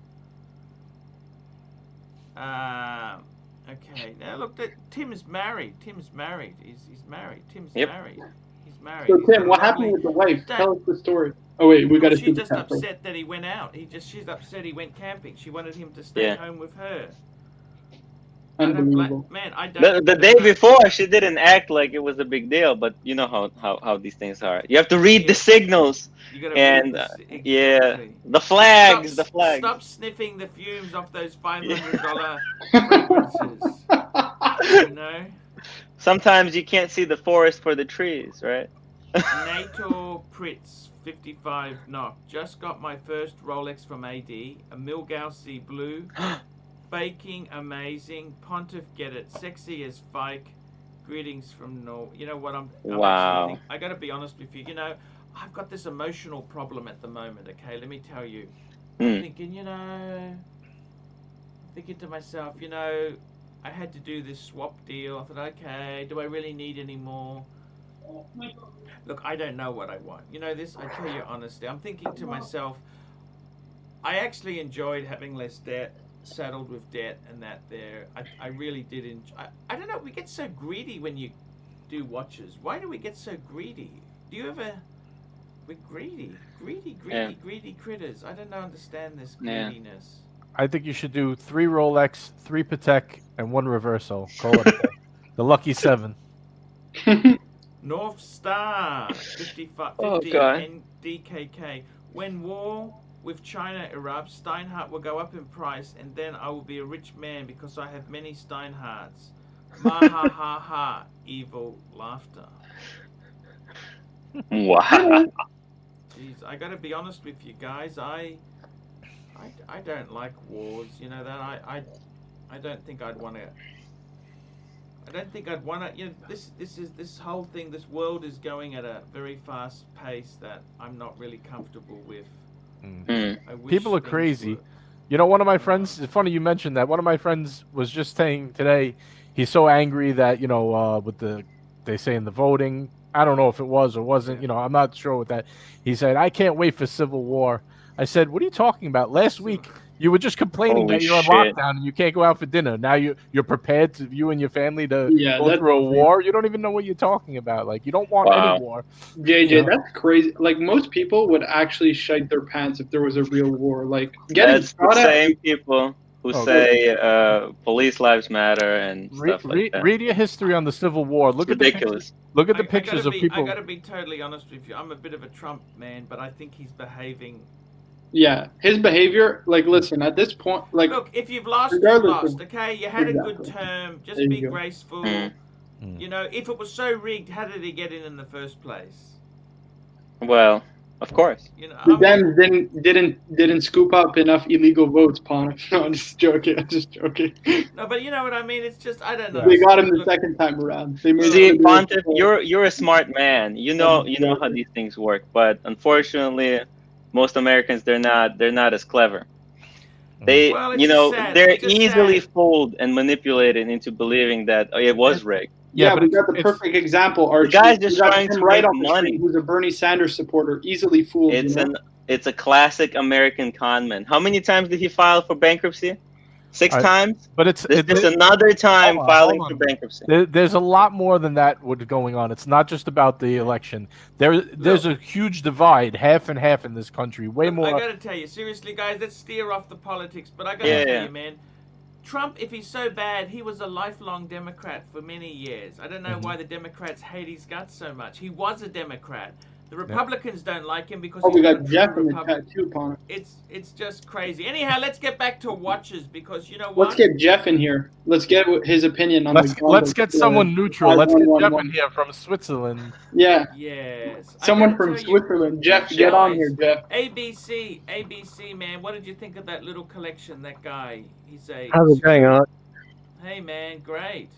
Okay. Now look, Tim is married. He's married. Tim's married. He's married. So He's Tim, got a what happened lovely- with the wife? Dad- Tell us the story. Oh wait, we got to. She's just upset that he went out. She's upset he went camping. She wanted him to stay home with her. Unbelievable. I don't. The day before, she didn't act like it was a big deal, but you know how these things are. You have to read the signals, You gotta and read yeah, the flags. Stop sniffing the fumes off those $500 fragrances. You know. Sometimes you can't see the forest for the trees, right? NATO Pritz 55 knock. Just got my first Rolex from AD, a Milgauss blue. Baking amazing. Pontiff get it. Sexy as Fike. Greetings from Norway. You know what Wow. I got to be honest with you. You know, I've got this emotional problem at the moment. Okay, let me tell you. I'm thinking, thinking to myself, I had to do this swap deal. I thought, okay, do I really need any more? Look, I don't know what I want. You know this? I tell you honestly. I'm thinking to myself, I actually enjoyed having less debt, saddled with debt and that there. I really did enjoy. I don't know, we get so greedy when you do watches. Why do we get so greedy? Do you ever... We're greedy critters. I don't understand this greediness. I think you should do 3 Rolex, 3 Patek, and 1 Reverso. Call it a day. The lucky 7. North Star 55 Oh, 50 God. NDKK. When war with China erupts, Steinhardt will go up in price, and then I will be a rich man because I have many Steinhardts. Ma ha ha ha! Evil laughter. Wow. Jeez, I gotta be honest with you guys. I don't like wars. You know that I don't think I'd want to. I don't think I'd want to. You know, this whole thing. This world is going at a very fast pace that I'm not really comfortable with. I wish People are things crazy. were- You know, one of my friends, it's funny you mentioned that. One of my friends was just saying today, he's so angry that, with they say in the voting, I don't know if it was or wasn't, I'm not sure with that. He said, I can't wait for civil war. I said, what are you talking about? Last week, you were just complaining Holy that you're on shit. lockdown and you can't go out for dinner. Now you're prepared to, you and your family, to go that's through a crazy. war. You don't even know what you're talking about. Like, you don't want Wow. any war. JJ, that's crazy. Like, most people would actually shite their pants if there was a real war. Like, getting That's the shot at. same people who Oh, say police lives matter and stuff like that. Read your history on the Civil War. Look It's at ridiculous. Look at the I pictures gotta of be, people. I gotta be totally honest with you. I'm a bit of a Trump man, but I think he's behaving. Yeah, his behavior. Like, listen, at this point, like, Look, if you've lost, you've regardless lost. of- Okay, you had a good Exactly. term. Just There be you go. graceful. Mm. You know, if it was so rigged, how did he get in the first place? Well, of course. You know, the I mean, Dems didn't scoop up enough illegal votes, Pon. No, I'm just joking. I'm just joking. no, but you know what I mean. It's just I don't know. They got him the Look, second time around. They made See, it- Pontiff, you're a smart man. You know how these things work. But unfortunately, most Americans they're not as clever. They Well, it's just sad. they're It's just easily sad. fooled and manipulated into believing that it was rigged. Yeah, but we it's- got the it's- perfect example, Archie. guy's just We got trying him to right make on the money. street, who's a Bernie Sanders supporter, easily fooled. It's a classic American con man. How many times did he file for bankruptcy? 6 times? But it's This is another time hold on, filing hold for on. bankruptcy. There's a lot more than that what's going on. It's not just about the election. There's a huge divide, half and half in this country. Way Look, more. I gotta tell you, seriously, guys, let's steer off the politics. But I gotta Yeah, tell yeah. you, man, Trump, if he's so bad, he was a lifelong Democrat for many years. I don't know why the Democrats hate his guts so much. He was a Democrat. The Republicans don't like him because Oh, we he's got not a Jeff true in the Republican. chat too, upon it. It's just crazy. Anyhow, let's get back to watches because you know what? Let's get Jeff in here. Let's get his opinion on Let's get someone neutral. Let's get Jeff in here from Switzerland. Yeah. Yes. Someone from Switzerland. Jeff, get on here, Jeff. ABC, man. What did you think of that little collection? That guy. He's a. How's it going, Art? Hey, man. Great.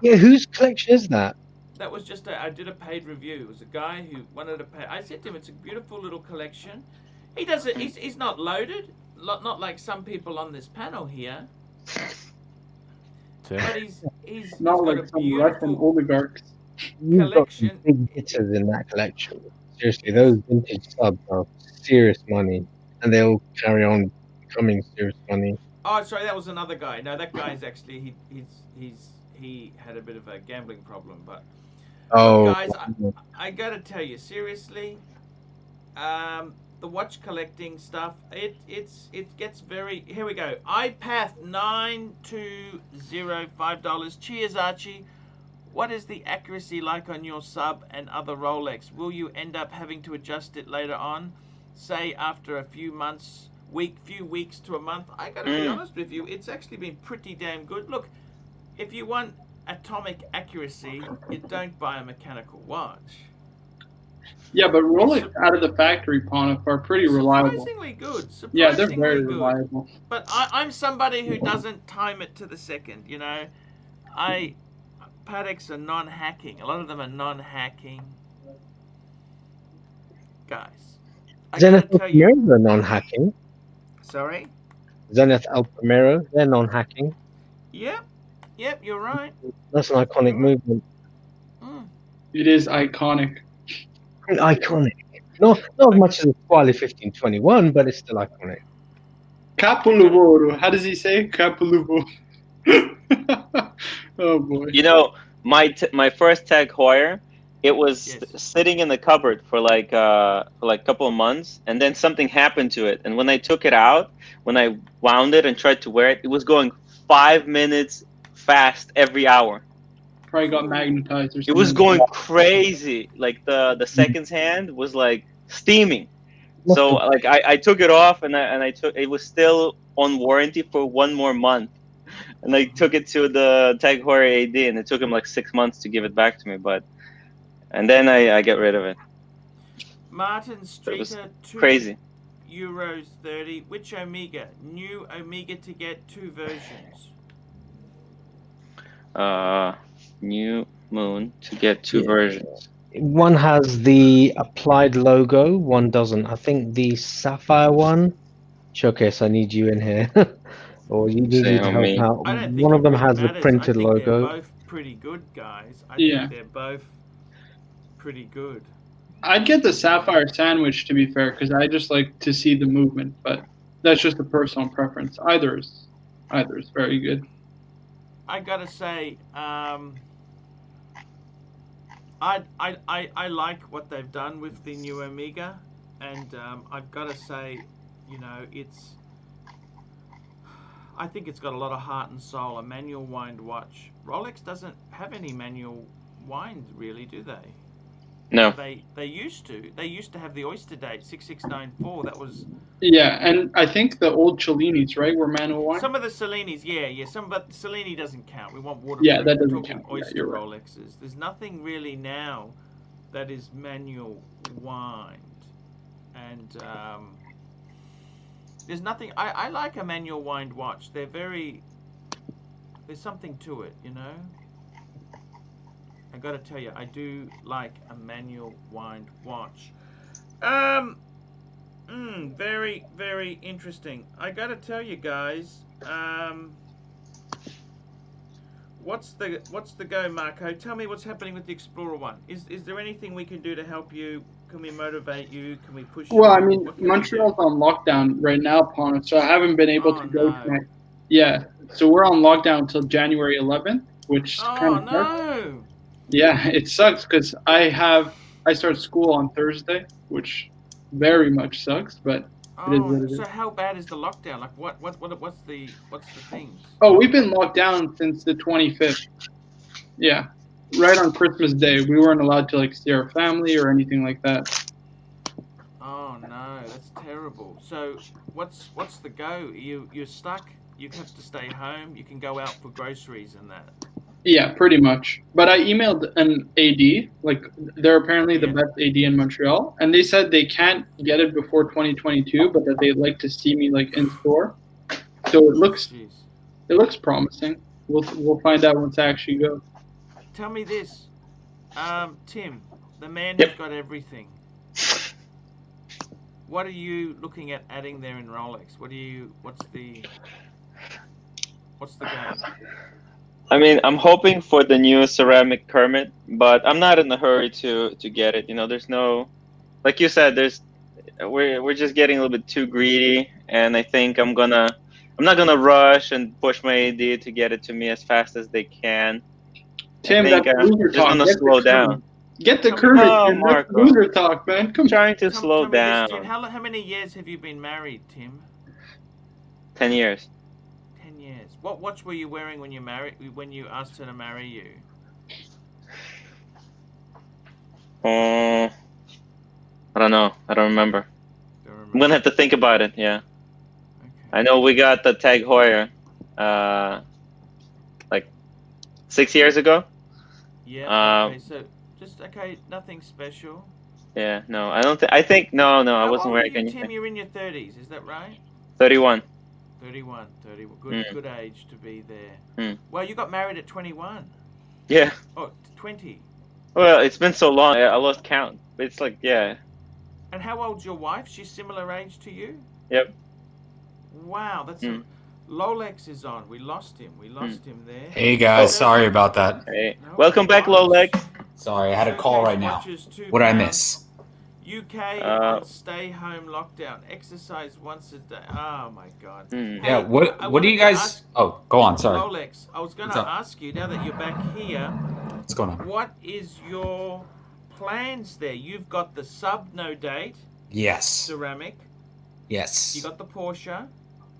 Yeah, whose collection is that? That was just I did a paid review. It was a guy who wanted to pay. I said to him, it's a beautiful little collection. He does it. He's not loaded. Not like some people on this panel here. But he's not got like a some Russian oligarchs. You've got some big hitters in that collection. Seriously, those vintage subs are serious money, and they'll carry on becoming serious money. Oh, sorry, that was another guy. No, that guy's actually he had a bit of a gambling problem, but. Oh, Guys, I gotta tell you seriously, the watch collecting stuff, it gets very. Here we go. iPath $9205. Cheers, Archie. What is the accuracy like on your sub and other Rolex? Will you end up having to adjust it later on, say after a few months, few weeks to a month? I gotta be honest with you, it's actually been pretty damn good. Look, if you want atomic accuracy, you don't buy a mechanical watch. Yeah, but Rolex out of the factory, Ponif, are pretty reliable. Surprisingly good. Yeah, they're very reliable. But I'm somebody who doesn't time it to the second, you know. Pateks are non-hacking. A lot of them are non-hacking. Guys, Zenith Alpamero, they're non-hacking. Sorry? Zenith Alpamero, they're non-hacking. Yep, you're right. That's an iconic movement. It is iconic. Iconic. Not as much as the Quali 1521, but it's still iconic. Capoluvoru. How does he say? Capoluvoru. Oh boy. You know, my first Tag Heuer, it was sitting in the cupboard for like a couple of months, and then something happened to it. And when I took it out, when I wound it and tried to wear it, it was going 5 minutes fast every hour. Probably got magnetized or something. It was going crazy. Like the seconds hand was like steaming. So like I took it off and I took it was still on warranty for 1 more month. And I took it to the Tag Heuer AD, and it took him like 6 months to give it back to me. And then I get rid of it. Martin Streeter, crazy. €30. Which Omega? New Omega to get 2 versions. New Moon to get 2 versions. One has the applied logo, one doesn't. I think the Sapphire one. Showcase, I need you in here. Or you need to help out. One of them has the printed logo. They're both pretty good, guys. I think they're both pretty good. I'd get the Sapphire Sandwich, to be fair, because I just like to see the movement, but that's just a personal preference. Either is very good. I gotta say, I like what they've done with the new Omega, and I've gotta say, you know, I think it's got a lot of heart and soul. A manual wind watch. Rolex doesn't have any manual wind, really, do they? No. They used to. They used to have the Oyster Date 6694. That was. Yeah, and I think the old Cellinis, right, were manual wind. Some of the Cellinis, yeah. But Cellini doesn't count. We want waterproof. Yeah, that doesn't count. Oyster Rolexes. There's nothing really now that is manual wind, and there's nothing. I like a manual wind watch. They're very. There's something to it, you know. I gotta tell you, I do like a manual wind watch. Very, very interesting. I gotta tell you guys, what's the go, Marco? Tell me what's happening with the Explorer One. Is there anything we can do to help you? Can we motivate you? Can we push you? Well, I mean, Montreal's on lockdown right now, Pona, so I haven't been able to go tonight. Yeah, so we're on lockdown until January 11th, which kind of sucks. Yeah, it sucks because I start school on Thursday, which very much sucks, but it is what it is. So how bad is the lockdown? Like what's the things? Oh, we've been locked down since the 25th. Yeah, right on Christmas Day, we weren't allowed to like see our family or anything like that. that's terrible. So what's the go? You're stuck. You have to stay home. You can go out for groceries and that. Yeah, pretty much. But I emailed an AD, like they're apparently the best AD in Montreal, and they said they can't get it before 2022, but that they'd like to see me like in store. So it looks promising. We'll find out once I actually go. Tell me this, Tim, the man who's got everything. What are you looking at adding there in Rolex? What's the game? I mean, I'm hoping for the new ceramic Kermit, but I'm not in a hurry to get it. You know, there's no, like you said, we're just getting a little bit too greedy, and I think I'm not gonna rush and push my AD to get it to me as fast as they can. Tim, I think I'm just gonna slow down. Get the Kermit. Oh, Marco. Loser talk, man. Come trying to slow down. This, Tim. How many years have you been married, Tim? 10 years. 10 years. What watch were you wearing when you asked her to marry you? I don't know. I don't remember. I'm gonna have to think about it. Yeah. Okay. I know we got the Tag Heuer, like 6 years ago. Yeah. Okay. So nothing special. Yeah. No, I don't think. I think no. I wasn't wearing anything. Tim, you're in your 30s. Is that right? 31. 31. Good age to be there. Well, you got married at 21. Yeah. Oh, 20. Well, it's been so long. I lost count. It's like, yeah. And how old's your wife? She's similar age to you? Yep. Wow, that's Rolex is on. We lost him. There. Hey guys, sorry about that. Hey. Welcome back, Rolex. Sorry, I had a call right now. What did I miss? UK on stay home lockdown. Exercise once a day. Oh my God. Yeah. What do you guys? Oh, go on. Sorry. Rolex. I was going to ask you now that you're back here. What's going on? What is your plans there? You've got the sub no date. Yes. Ceramic. Yes. You got the Porsche.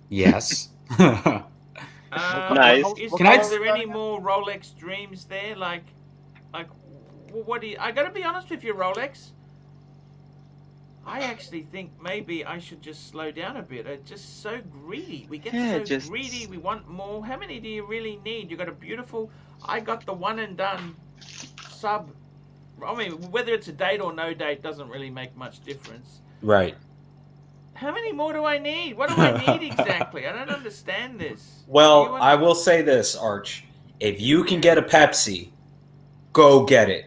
Yes. Nice. Is there any more Rolex dreams there? Like, what do you? I got to be honest with you, Rolex. I actually think maybe I should just slow down a bit. It's just so greedy. We get so greedy. We want more. How many do you really need? You got a beautiful. I got the one and done sub. I mean, whether it's a date or no date doesn't really make much difference. Right. How many more do I need? What do I need exactly? I don't understand this. Well, I will say this, Arch. If you can get a Pepsi, go get it.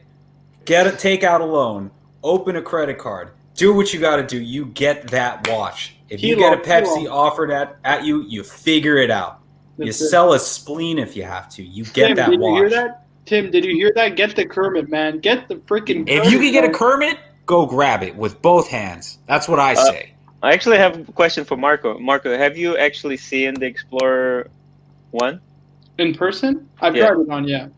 Take out a loan. Open a credit card. Do what you got to do. You get that watch. If you get a Pepsi offered at you, you figure it out. You sell a spleen if you have to. You get that watch. Did you hear that? Tim, did you hear that? Get the Kermit, man. Get the freaking Kermit. If you can get a Kermit, go grab it with both hands. That's what I say. I actually have a question for Marco. Marco, have you actually seen the Explorer 1? In person? I've tried it on, yeah.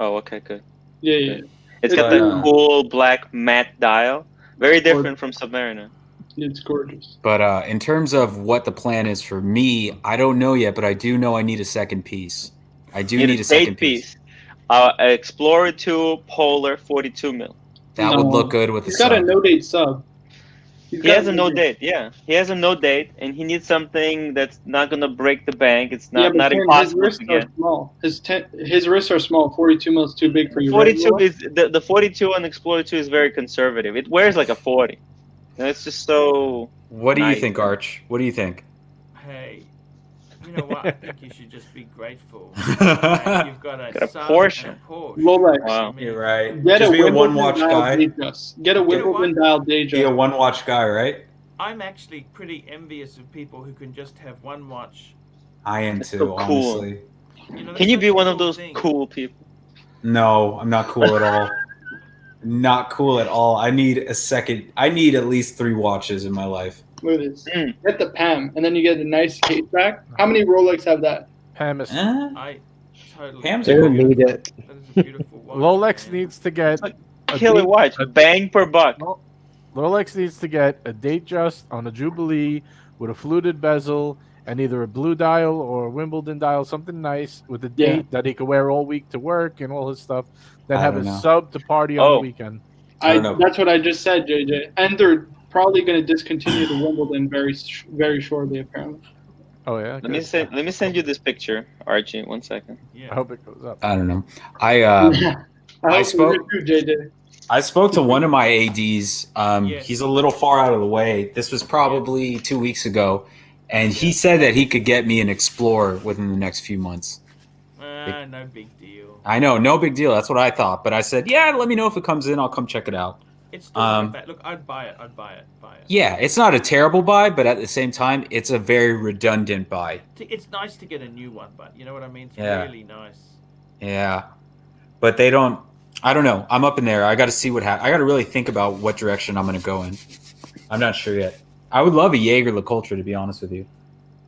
Oh, okay, good. Yeah. It's got the cool black matte dial. Very different from Submariner. It's gorgeous. But in terms of what the plan is for me, I don't know yet, but I do know I need a second piece. I do need a second piece. Explorer 2 Polar 42 mil. That would look good with the sub. He's got a no-date sub. He has a no-date, yeah. He has a no-date, and he needs something that's not going to break the bank. It's not impossible to get. His wrists are small. 42 mil is too big for you. 42 is the 42 on Explorer 2 is very conservative. It wears like a 40. And it's just so. What do you think, Arch? What do you think? Hey, you know what? I think you should just be grateful. You've got a Porsche. Rolex. Wow, you're right. Get just a be a one-watch guy. Get a Wimbledon dial day Be a one-watch guy, right? I'm actually pretty envious of people who can just have one watch. I am too, so cool. honestly. You know, can you be one of those cool people? No, I'm not cool at all. Not cool at all. I need a second. I need at least 3 watches in my life. Look at this. Get the PAM, and then you get a nice case back. How many Rolex have that? PAM is. I totally. PAM's They don't need it. That is a beautiful watch. Rolex needs to get a killer watch. Bang per buck. Rolex needs to get a date just on a Jubilee with a fluted bezel and either a blue dial or a Wimbledon dial, something nice with a date that he could wear all week to work and all his stuff. Then have a sub to party on the weekend. That's what I just said, JJ. And probably going to discontinue the Wimbledon very shortly, apparently. Oh yeah. Let me send you this picture, Archie. 1 second. I hope it goes up. I don't know. I spoke. spoke too, JJ. I spoke to one of my ads. He's a little far out of the way. This was probably 2 weeks ago, and he said that he could get me an Explorer within the next few months. No big deal. I know, no big deal. That's what I thought. But I said, yeah, let me know if it comes in. I'll come check it out. It's still not bad. Look, I'd buy it. Yeah, it's not a terrible buy, but at the same time, it's a very redundant buy. It's nice to get a new one, but you know what I mean? It's really nice. Yeah. But they don't... I don't know. I'm up in there. I got to see what happens. I got to really think about what direction I'm going to go in. I'm not sure yet. I would love a Jaeger LeCoultre, to be honest with you.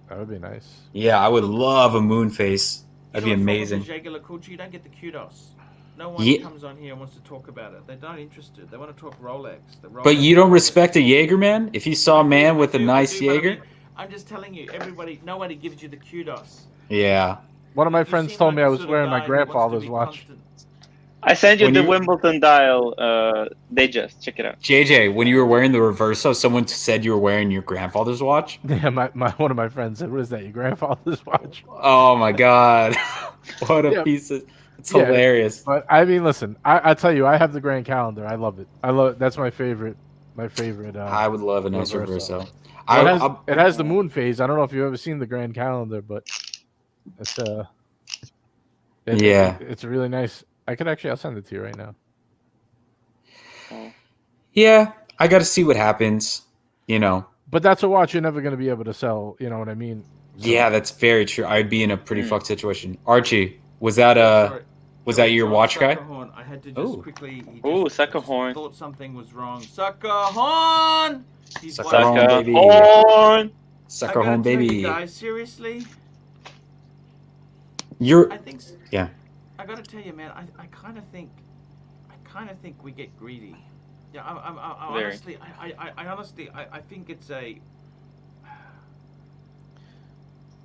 That would be nice. Yeah, I would love a moon face. That'd be amazing. Jaeger LeCoultre, you don't get the kudos. No one comes on here and wants to talk about it. They're not interested. They want to talk Rolex. But you don't respect a Jaeger, man? If you saw a man with a nice Jaeger? I'm just telling you, nobody gives you the kudos. Yeah. One of my friends told me I was wearing my grandfather's watch. I sent you the Wimbledon dial digest. Check it out. JJ, when you were wearing the Reverso, someone said you were wearing your grandfather's watch? Yeah, one of my friends said, what is that, your grandfather's watch? Oh, my God. What a piece of... It's hilarious. But, I mean, listen, I tell you, I have the Grand Calendar. I love it. That's my favorite. I would love a nice Reverso. It has the moon phase. I don't know if you've ever seen the Grand Calendar, but it's it's really nice. I'll send it to you right now. Yeah, I got to see what happens, you know. But that's a watch you're never going to be able to sell, you know what I mean? So, yeah, that's very true. I'd be in a pretty fucked situation. Archie, was that your watch guy? I had to just quickly... Sucker horn. Thought something was wrong. Sucker horn! Sucker horn, baby. Sucker horn, baby. Guys, seriously? I think so. Yeah. I gotta tell you, man. I kind of think we get greedy. Yeah, honestly, I think it's a.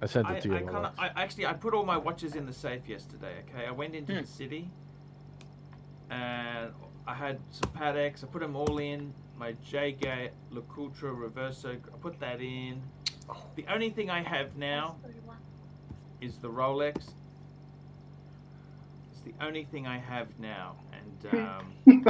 I sent it to you. I put all my watches in the safe yesterday. Okay, I went into the city, and I had some Pateks. I put them all in. My Jaeger LeCoultre Reverso. I put that in. The only thing I have now is the Rolex. The only thing I have now, and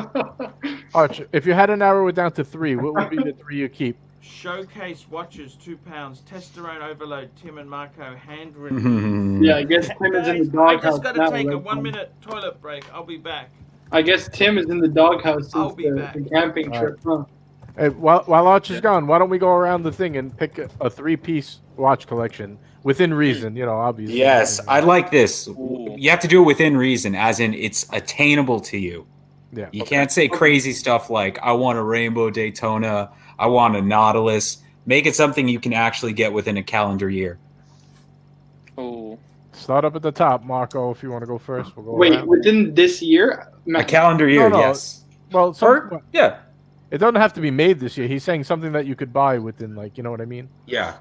Arch, if you had to narrow it down to 3, what would be the 3 you keep? Showcase watches, £2. Testosterone Overload, Tim and Marco, handwritten. Yeah, I guess Tim is in the doghouse. I just got to take a 1-minute toilet break. I'll be back. I guess Tim is in the doghouse since the camping trip. Huh? Hey, while Arch is gone, why don't we go around the thing and pick a 3-piece watch collection? Within reason, you know, obviously. Yes, I like this. You have to do it within reason, as in it's attainable to you. Yeah. You can't say crazy stuff like, I want a Rainbow Daytona, I want a Nautilus. Make it something you can actually get within a calendar year. Oh. Start up at the top, Marco, if you want to go first. We'll go around. Within this year? A calendar year, No. yes. Well, yeah. It doesn't have to be made this year. He's saying something that you could buy within, like, you know what I mean? Yeah.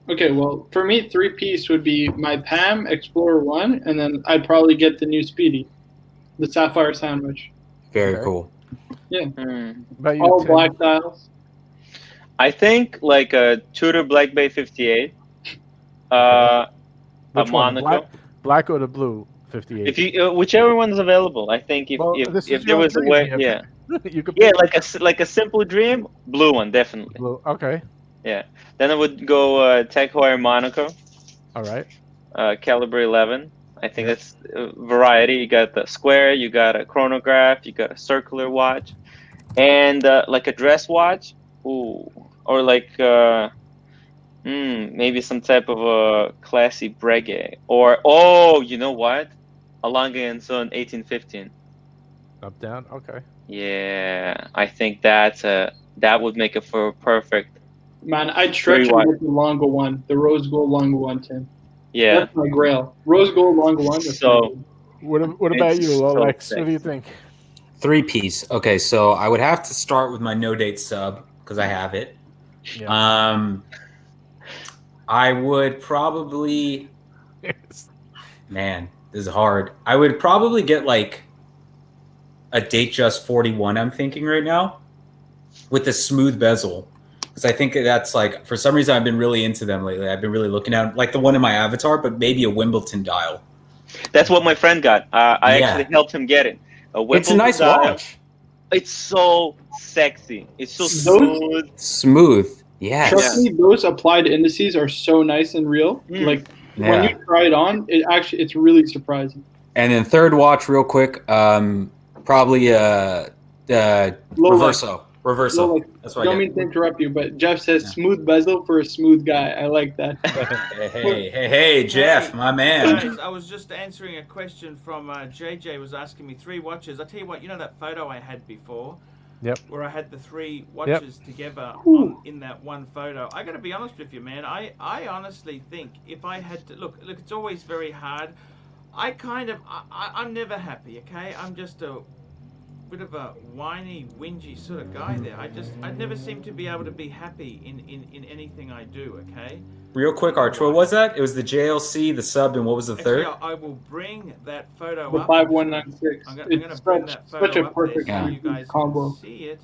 Okay, well, for me, 3-piece would be my PAM Explorer 1, and then I'd probably get the new Speedy, the Sapphire Sandwich. Very cool. Yeah. But you, all Tim? black dials. I think like a Tudor Black Bay 58. A Monaco. Black or the blue 58? If you whichever one's available. I think if there was a way, yeah. You could like a Simple Dream, blue one definitely. Blue. Okay. Yeah. Then I would go Tag Heuer Monaco. All right. Caliber 11. I think that's variety. You got the square, you got a chronograph, you got a circular watch, and like a dress watch. Ooh. Or like maybe some type of a classy Breguet. Or you know what? A Lange & Son 1815. Up down. Okay. Yeah, I think that would make it for a perfect. Man, I'd stretch it with the Longo one, the rose gold Longo one, Tim. Yeah. That's my grail. Rose gold Longo one. So, what about you, Rolex? What do you think? 3-piece. Okay, so I would have to start with my no date sub because I have it. Yeah. I would probably. Man, this is hard. I would probably get like a Datejust 41. I'm thinking right now. with the smooth bezel. Because I think that's like, for some reason, I've been really into them lately. I've been really looking at like the one in my avatar, but maybe a Wimbledon dial. That's what my friend got. I actually helped him get it. It's a nice watch. It's so sexy. It's so smooth. Smooth. Yes. Trust me, those applied indices are so nice and real. Like when you try it on, it's really surprising. And then third watch, real quick, probably Reverso. Reverso. That's what I don't mean to interrupt you, but Jeff says smooth bezel for a smooth guy. I like that. hey, Jeff, my man. Guys, I was just answering a question from JJ was asking me 3 watches. I tell you what, you know that photo I had before? Yep. Where I had the 3 watches together in that one photo. I got to be honest with you, man. I honestly think if I had to look, it's always very hard. I'm never happy. Okay, I'm just a bit of a whiny, whingy sort of guy there. I never seem to be able to be happy in anything I do. Okay. Real quick, Arch, what was that? It was the JLC, the sub, and what was the third? I will bring that photo the up. 5196. I'm going to bring that photo such a up perfect there so you guys combo. can see it.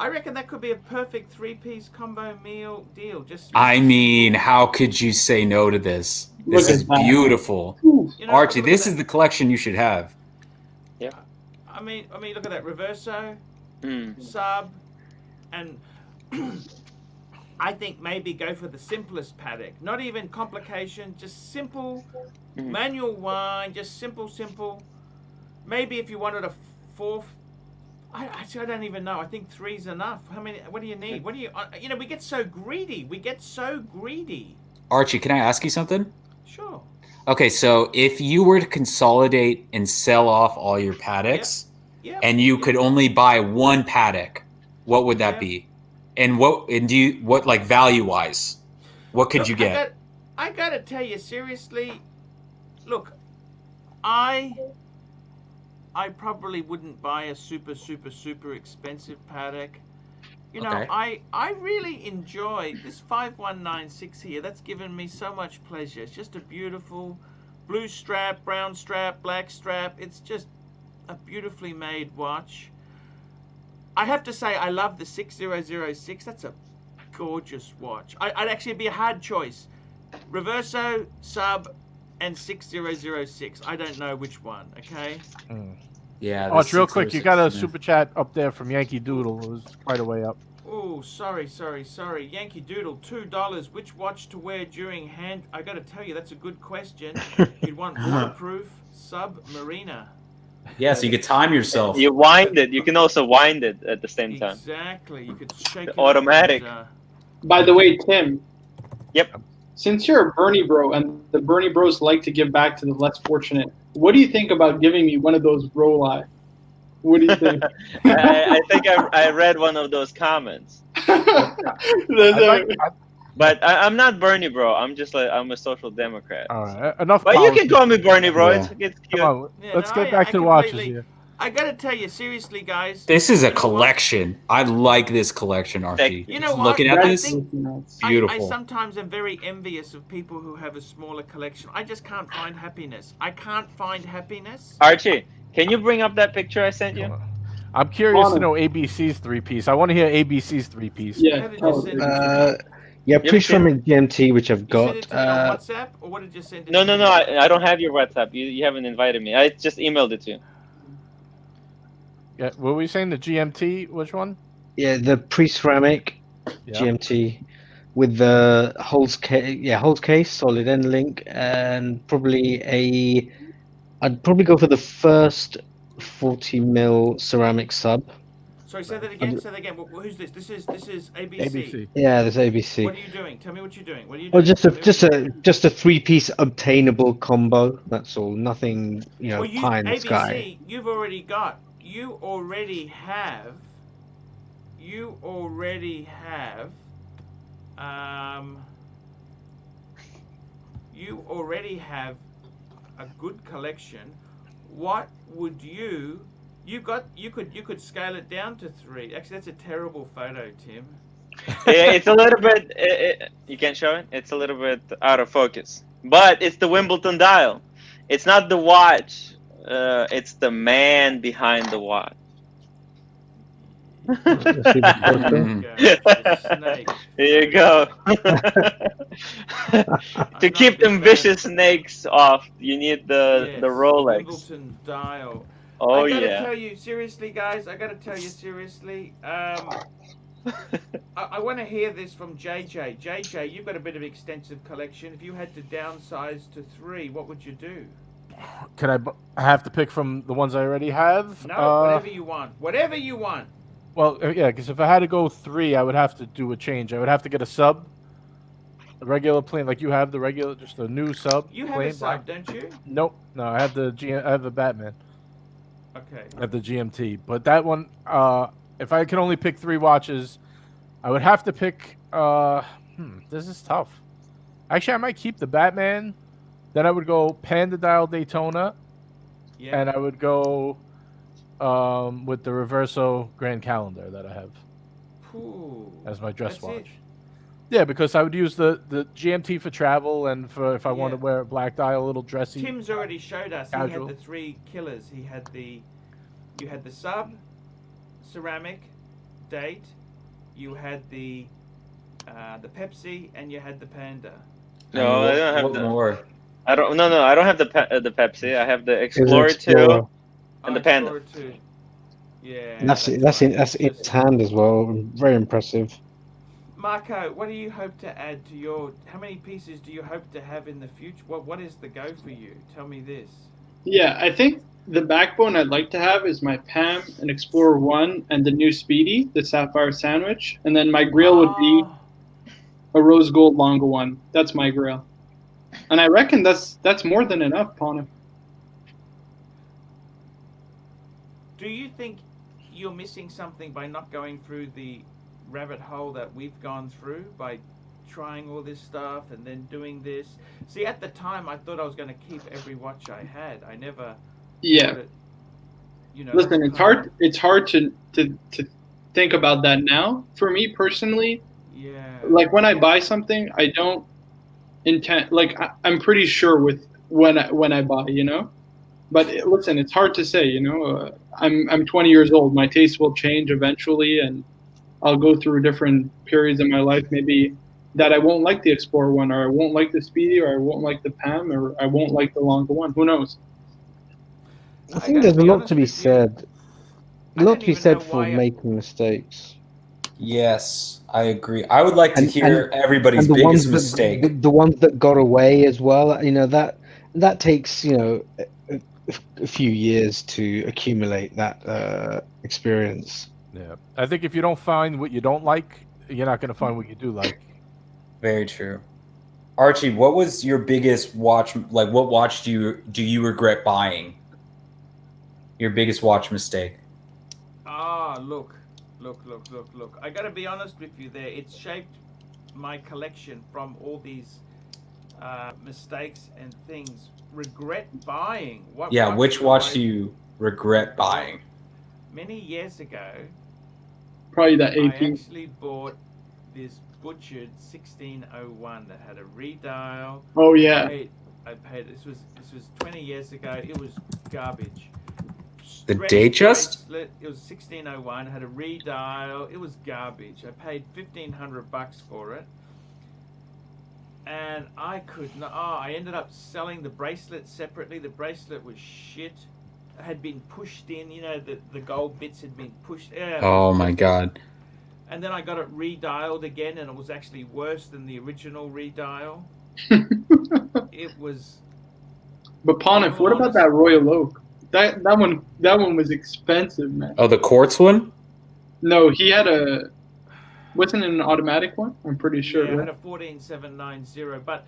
I reckon that could be a perfect 3-piece combo meal deal. I mean, how could you say no to this? This is beautiful. You know, Archie, this is the collection you should have. Yeah. I mean, look at that Reverso, sub, and I think maybe go for the simplest paddock. Not even complication, just simple, manual wind, just simple. Maybe if you wanted a 4th, I don't even know. I think 3's enough. What do you need? What do you we get so greedy. Archie, can I ask you something? Sure. Okay, so if you were to consolidate and sell off all your paddocks, and you could only buy one paddock, what would that be? And what like value wise, what could you get? I gotta tell you seriously, look, I probably wouldn't buy a super expensive paddock. You know, I really enjoy this 5196 here. That's given me so much pleasure. It's just a beautiful blue strap, brown strap, black strap. It's just a beautifully made watch. I have to say I love the 6006. That's a gorgeous watch. I'd actually be a hard choice. Reverso, sub, and 6006. I don't know which one, okay? Yeah. Oh, it's real quick. You got a super chat up there from Yankee Doodle. It was quite a way up. Oh, sorry. Yankee Doodle, $2. Which watch to wear during hand? I got to tell you, that's a good question. You'd want waterproof, submarina. Yeah, so you could time yourself. You wind it. You can also wind it at the same time. Exactly. You could shake it. Automatic. By the way, Tim. Yep. Since you're a Bernie bro, and the Bernie bros like to give back to the less fortunate, what do you think about giving me one of those Rolex? What do you think? I think I read one of those comments. But I'm not Bernie bro. I'm just I'm a social democrat. All right, enough. But you can call me Bernie bro. Yeah. It's cute. Come on, let's get back to the watches here. I gotta tell you seriously, guys. This is a collection. I like this collection, Archie. You know what? Looking at this, beautiful. I sometimes am very envious of people who have a smaller collection. I just can't find happiness. Archie, can you bring up that picture I sent you? I'm curious to know ABC's 3-piece. I want to hear ABC's 3-piece. Yeah, pre-ceramic GMT, which I've got. Send it to me on WhatsApp, or what did you send it No. to me? I don't have your WhatsApp. You haven't invited me. I just emailed it to you. Yeah, what were we saying? The GMT? Which one? Yeah, the pre-ceramic GMT with the holes case, solid end link, and I'd probably go for the first 40mm ceramic sub. Sorry, say that again. Who's this? This is ABC. Yeah, there's ABC. What are you doing? Tell me what you're doing. Oh, just a 3-piece obtainable combo. That's all. Nothing, pie in the sky. You already have a good collection. What would you could scale it down to 3. Actually, that's a terrible photo, Tim. Yeah, it's a little bit. You can't show it. It's a little bit out of focus. But it's the Wimbledon dial. It's not the watch. It's the man behind the watch. Let's see the photo. Snake. There you go. To keep them vicious snakes off, you need the Rolex. Wimbledon dial. Oh I gotta yeah. tell you seriously, guys. I gotta tell you seriously. I want to hear this from JJ. JJ, you've got a bit of extensive collection. If you had to downsize to 3, what would you do? Can I have to pick from the ones I already have? No, whatever you want. Whatever you want. Well, yeah, because if I had to go 3, I would have to do a change. I would have to get a sub, a regular plane, like you have the regular, just a new sub. You have a sub, don't you? Nope, no, I have the I have the Batman. Okay. I have the GMT, but that one, if I could only pick 3 watches, I would have to pick. This is tough. Actually, I might keep the Batman. Then I would go Panda Dial Daytona, and I would go with the Reverso Grand Calendar that I have as my dress watch. Yeah, because I would use the GMT for travel and for if I want to wear a black dial, a little dressy. Tim's already showed us. Casual. He had the 3 killers. He had you had the sub, ceramic, date. You had the Pepsi, and you had the Panda. No, I don't have what the. more? I don't. No, I don't have the Pepsi. I have the Explorer 2 and the Panda. Explorer 2. Yeah. That's in its hand as well. Very impressive. Marco, what do you hope to add to your? How many pieces do you hope to have in the future? What is the go for you? Tell me this. Yeah, I think the backbone I'd like to have is my PAM, an Explorer 1, and the new Speedy, the Sapphire Sandwich. And then my grail would be a rose gold Longo 1. That's my grail. And I reckon that's more than enough, Pana. Do you think you're missing something by not going through the rabbit hole that we've gone through by trying all this stuff and then doing this? See, at the time, I thought I was going to keep every watch I had. I never. Yeah. It, Listen, it's hard. It's hard to think about that now. For me personally, like when I buy something, I don't intend. Like I'm pretty sure with when I buy, But listen, it's hard to say, I'm 20 years old. My taste will change eventually, and I'll go through different periods in my life, maybe that I won't like the Explorer 1, or I won't like the Speedy, or I won't like the PAM, or I won't like the Longo 1. Who knows? I think there's a lot to be said. A lot to be said for making mistakes. Yes, I agree. I would like to hear everybody's biggest mistake. The ones that got away as well. That takes a few years to accumulate that experience. Yeah, I think if you don't find what you don't like, you're not going to find what you do like. Very true. Archie, what was your biggest watch? Like, what watch do you regret buying? Your biggest watch mistake? Look. I got to be honest with you there. It's shaped my collection from all these mistakes and things. Regret buying. Which watch do you regret buying? Many years ago, probably that AP. I actually bought this butchered 1601 that had a redial. Oh yeah. I paid. This was 20 years ago. It was garbage. The Datejust? It was 1601. Had a redial. It was garbage. I paid $1,500 for it, and I could not. I ended up selling the bracelet separately. The bracelet was shit. It had been pushed in. The gold bits had been pushed. Oh my god. And then I got it redialed again, and it was actually worse than the original redial. It was. But Ponif, what about that Royal Oak? That one was expensive, man. Oh, the quartz one? No, he had wasn't it an automatic one? I'm pretty sure. Yeah, I had a 14790, but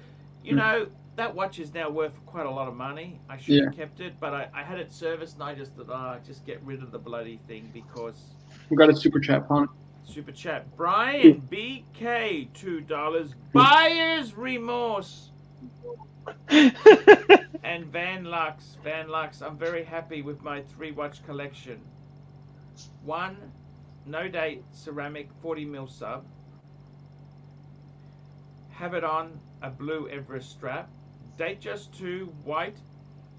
that watch is now worth quite a lot of money. I should have kept it, but I had it serviced, and I just thought, just get rid of the bloody thing because. We got a super chat, Ponif. Super chat. Brian BK, $2. Buyer's remorse. And Van Lux, I'm very happy with my 3-watch collection. 1, no date ceramic 40mm sub. Have it on a blue Everest strap. Datejust 2 white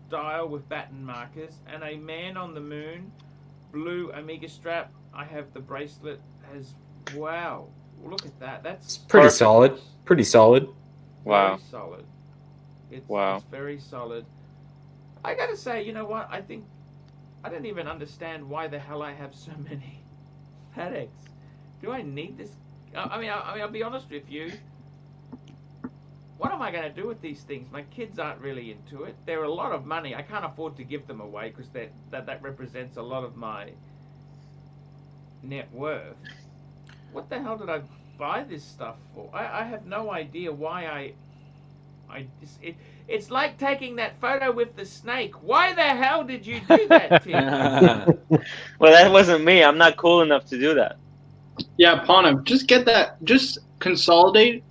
dial with batten markers, and a Man on the Moon blue Omega strap. I have the bracelet as wow. Look at that. That's pretty Perfect. solid. Pretty solid. Wow. Very solid. It's Wow. it's very solid. I gotta say, you know what? I think I don't even understand why the hell I have so many Pateks. Do I need this? I mean, I'll be honest with you. What am I going to do with these things? My kids aren't really into it. They're a lot of money. I can't afford to give them away because that represents a lot of my net worth. What the hell did I buy this stuff for? I have no idea why it's like taking that photo with the snake. Why the hell did you do that, Tim? Well, that wasn't me. I'm not cool enough to do that. Yeah, Pana, just get that. Just consolidate.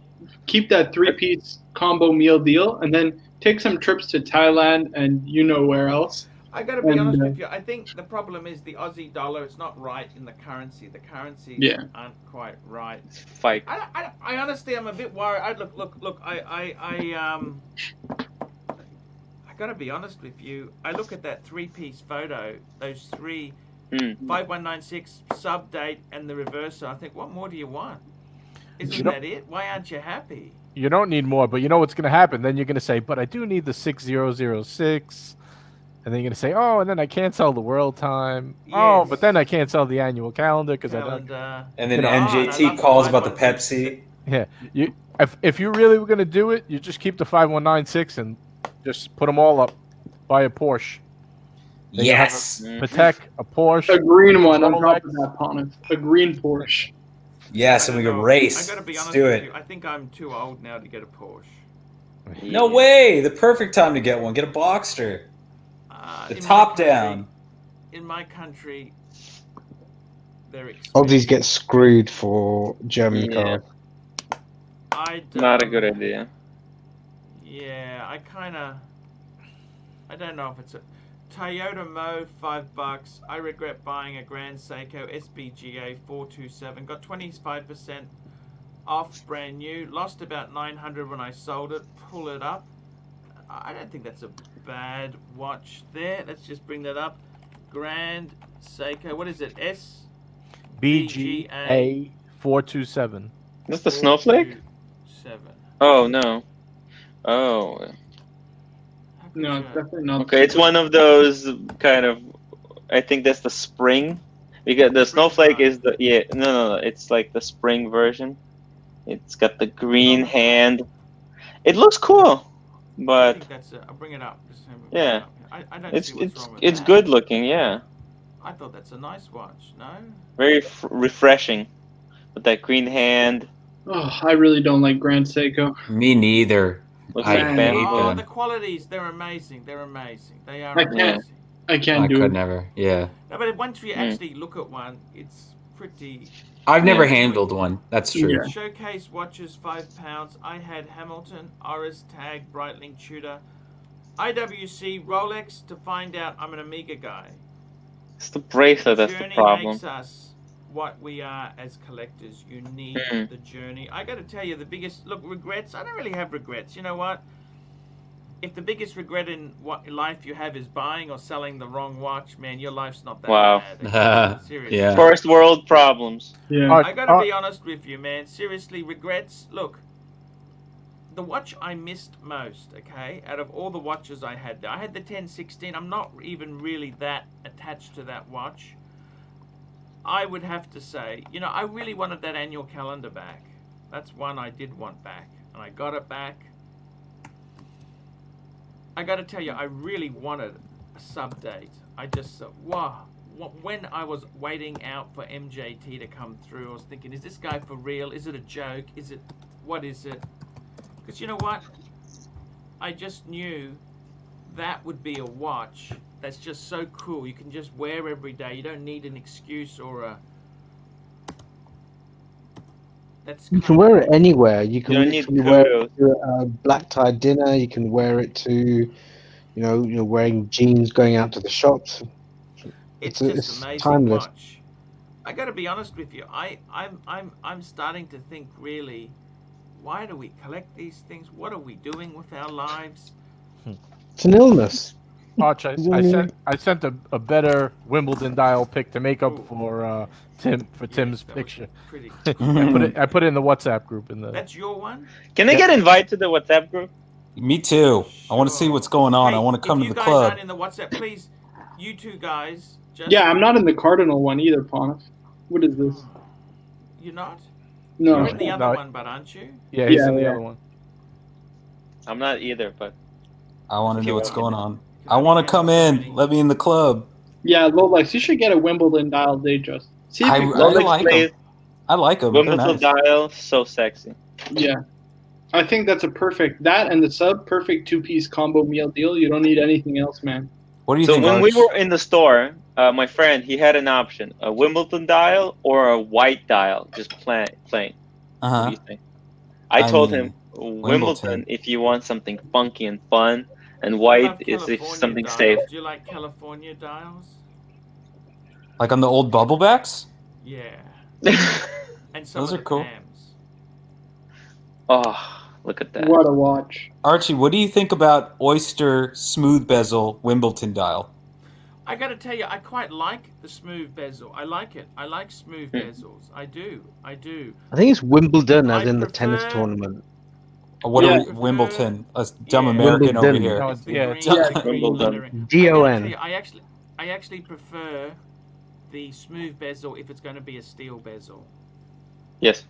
Keep that 3-piece combo meal deal, and then take some trips to Thailand and you know where else. I got to be honest with you. I think the problem is the Aussie dollar. It's not right in the currency. The currencies aren't quite right. It's fake. I honestly, I'm a bit worried. Look. I got to be honest with you. I look at that 3-piece photo. Those 3 5196 sub date and the reverser. I think, what more do you want? Isn't that it? Why aren't you happy? You don't need more, but you know what's going to happen. Then you're going to say, but I do need the 6006. And then you're going to say, oh, and then I can't sell the world time. Yes. Oh, but then I can't sell the annual calendar because I don't. And then NJT calls about the Pepsi. Yeah. If you really were going to do it, you just keep the 5196 and just put them all up. Buy a Porsche. Then yes. Patek, a Porsche. A green one on top of that, Pana. A green Porsche. Yes, and we can race. I gotta be honest with you. I think I'm too old now to get a Porsche. No way! The perfect time to get one. Get a Boxster. The top down. In my country, they're expensive. Aussies get screwed for German cars. Not a good idea. Yeah, I don't know if it's a Toyota Mo, $5. I regret buying a Grand Seiko SBGA 427. Got 25% off, brand new. Lost about 900 when I sold it. Pull it up. I don't think that's a bad watch there. Let's just bring that up. Grand Seiko. What is it? SBGA 427. Is this the snowflake? 7. Oh no. Oh. No, it's definitely not. Okay, it's one of those kind of. I think that's the spring. Because the snowflake is the no. It's like the spring version. It's got the green hand. It looks cool, but I think that's it. I'll bring it up. Yeah, I don't see what's wrong with it's that. good looking. Yeah. I thought that's a nice watch. No. Very refreshing, with that green hand. Oh, I really don't like Grand Seiko. Me neither. Looks I like hate fancy. them. The qualities, they're amazing. They're amazing. They are I can't. amazing. I can't do could it. never. Yeah. No, but once you actually look at one, it's pretty. I've never handled one. That's true. Yeah. Showcase watches, £5. I had Hamilton, Oris, Tag, Breitling, Tudor, IWC, Rolex. To find out, I'm an Omega guy. It's the bracelet that's the Journey problem. makes us what we are as collectors. You need the journey. I got to tell you, the biggest regrets. I don't really have regrets. You know what? If the biggest regret in what life you have is buying or selling the wrong watch, man, your life's not that bad. Okay? Seriously. Yeah. First world problems. Yeah. I gotta be honest with you, man. Seriously, regrets. Look, the watch I missed most, okay, out of all the watches I had the 1016. I'm not even really that attached to that watch. I would have to say, you know, I really wanted that annual calendar back. That's one I did want back, and I got it back. I got to tell you, I really wanted a sub date. I just thought, wow. When I was waiting out for MJT to come through, I was thinking, is this guy for real? Is it a joke? What is it? Because you know what? I just knew that would be a watch that's just so cool. You can just wear every day. You don't need an excuse or a... You can wear it anywhere. You can wear it to a black tie dinner. You can wear it to, you know, you're wearing jeans going out to the shops. It's just amazing timeless. watch. I got to be honest with you. I'm starting to think really, why do we collect these things? What are we doing with our lives? It's an illness. Arch, I sent a better Wimbledon dial pic to make up for Tim's picture. Pretty. I put it in the WhatsApp group in the. That's your one? Can I get invited to the WhatsApp group? Me too. I want to see what's going on. Hey, I want to come to the If you guys club. aren't in the WhatsApp, please, you two guys. Just... Yeah, I'm not in the Cardinal one either, Ponif. What is this? You're not? No. You're in the other one, but aren't you? Yeah, he's in the other one. I'm not either, but I want to know what's going on. I want to come in. Let me in the club. Yeah, Rolex, you should get a Wimbledon dial day just. See if I you like them. I like them. Wimbledon dial, so sexy. Yeah. I think that's a that and the sub perfect 2-piece combo meal deal. You don't need anything else, man. What do you think? So when Arch? we were in the store, my friend, he had an option: a Wimbledon dial or a white dial, just plain. What do you think? I told him Wimbledon if you want something funky and fun, and white is if something dials. safe. Do you like California dials? Like on the old bubble backs? Yeah. And some those of are the cool. Pams. Oh, look at that. What a watch. Archie, what do you think about Oyster smooth bezel Wimbledon dial? I got to tell you, I quite like the smooth bezel. I like it. I like smooth bezels. I do. I think it's Wimbledon, as in the tennis tournament. What are we, Wimbledon? A dumb American Wimbledon. over here. No, it's Wimbledon. D-O-N. I actually prefer the smooth bezel if it's going to be a steel bezel. Yes.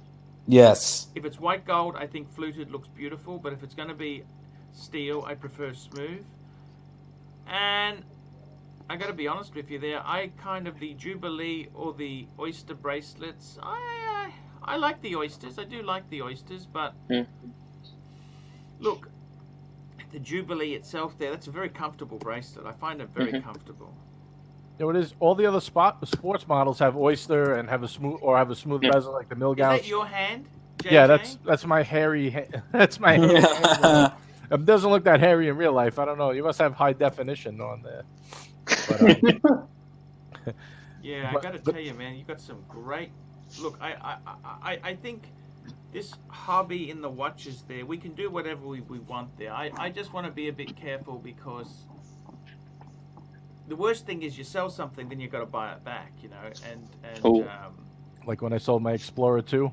Yes. If it's white gold, I think fluted looks beautiful, but if it's going to be steel, I prefer smooth. And I got to be honest with you there, I kind of, the Jubilee or the oyster bracelets, I like the oysters. I do like the oysters, but look, the Jubilee itself there, that's a very comfortable bracelet. I find it very comfortable. You know, it is. All the other sports models have oyster and have a smooth bezel like the Milgauss. Is that your hand, JJ? Yeah, that's my hairy. That's my hand. It doesn't look that hairy in real life. I don't know. You must have high definition on there. But, yeah, I got to tell you, man, you got some great. Look, I think this hobby in the watches there, we can do whatever we want there. I just want to be a bit careful because the worst thing is you sell something, then you got to buy it back, you know, and like when I sold my Explorer 2.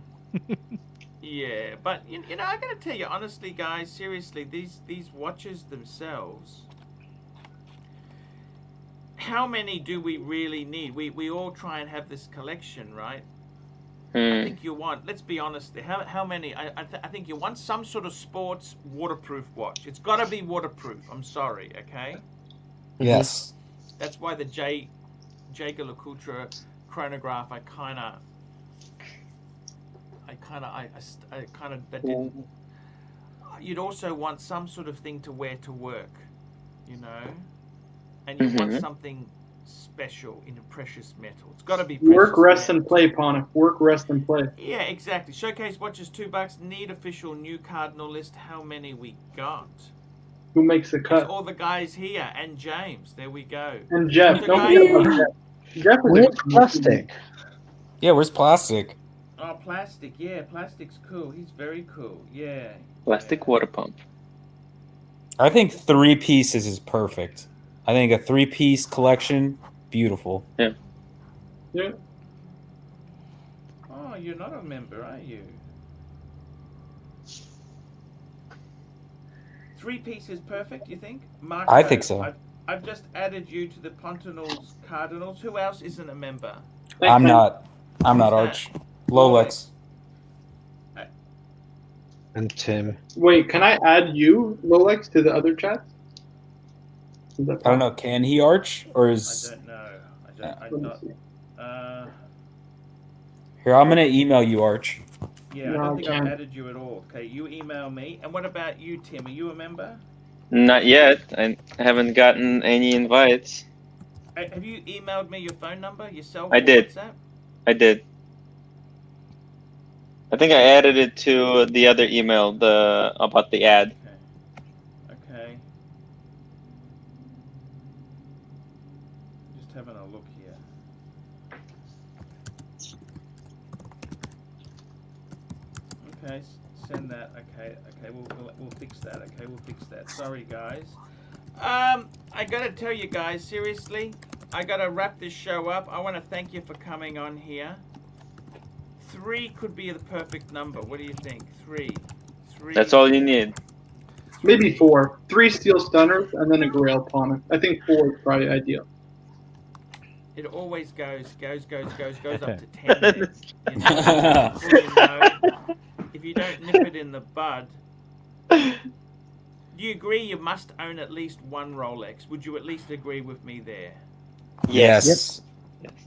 Yeah, but you know, I got to tell you honestly, guys, seriously, these watches themselves, how many do we really need? We all try and have this collection, right? I think you want, let's be honest there, how many, I think you want some sort of sports waterproof watch. It's got to be waterproof, I'm sorry, okay? Yes. That's why the Jaeger-LeCoultre chronograph, I kind of, that didn't. You'd also want some sort of thing to wear to work, you know, and you want something special in a precious metal. It's got to be precious work, rest, metal. and play, Ponif. Work, rest, and play. Yeah, exactly. Showcase watches $2. Need official new cardinal list. How many we got? Who makes the cut? It's all the guys here and James. There we go. And Jeff. The Don't guy- forget about Jeff. Jeff is Where's plastic? Yeah, where's plastic? Oh, plastic. Yeah, plastic's cool. He's very cool. Yeah. Plastic water pump. I think 3 pieces is perfect. I think a 3-piece collection, beautiful. Yeah. Yeah. Oh, you're not a member, are you? 3 pieces perfect, you think? Marco, I think so. I've just added you to the Pontinels Cardinals. Who else isn't a member? I'm not Who's that? Arch. Rolex. And Tim. Wait, can I add you, Rolex, to the other chat? I don't know. Can he Arch or I is? don't know. Let me see. Here, I'm gonna email you, Arch. Yeah, No, I don't I think can't. I added you at all. Okay, you email me. And what about you, Tim? Are you a member? Not yet. I haven't gotten any invites. Have you emailed me your phone number yourself? I or did. WhatsApp? I did. I think I added it to the other email, about the ad. Okay. Just having a look here. Okay, send that. Okay, we'll fix that. Okay, we'll fix that. Sorry, guys. I gotta tell you guys, seriously, I gotta wrap this show up. I want to thank you for coming on here. 3 could be the perfect number. What do you think? 3. That's all you need. Maybe 4. 3 steel stunners and then a grail pawn. I think 4 is probably ideal. It always goes up to 10. Then, you know, before you know, if you don't nip it in the bud. Do you agree you must own at least one Rolex? Would you at least agree with me there? Yes.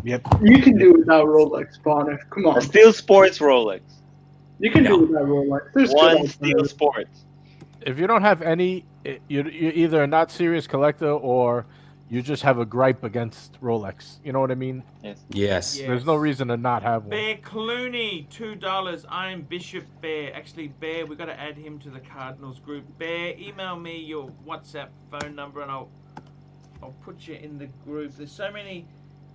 Yep. You can do without Rolex, Bonner. Come on. A Steel Sports Rolex. You can do without Rolex. There's One good Steel alternatives. Sports. If you don't have any, you're either a not serious collector or you just have a gripe against Rolex. You know what I mean? Yes. There's no reason to not have one. Bear Clooney, $2. I'm Bishop Bear. Actually, Bear, we got to add him to the Cardinals group. Bear, email me your WhatsApp phone number and I'll put you in the group. There's so many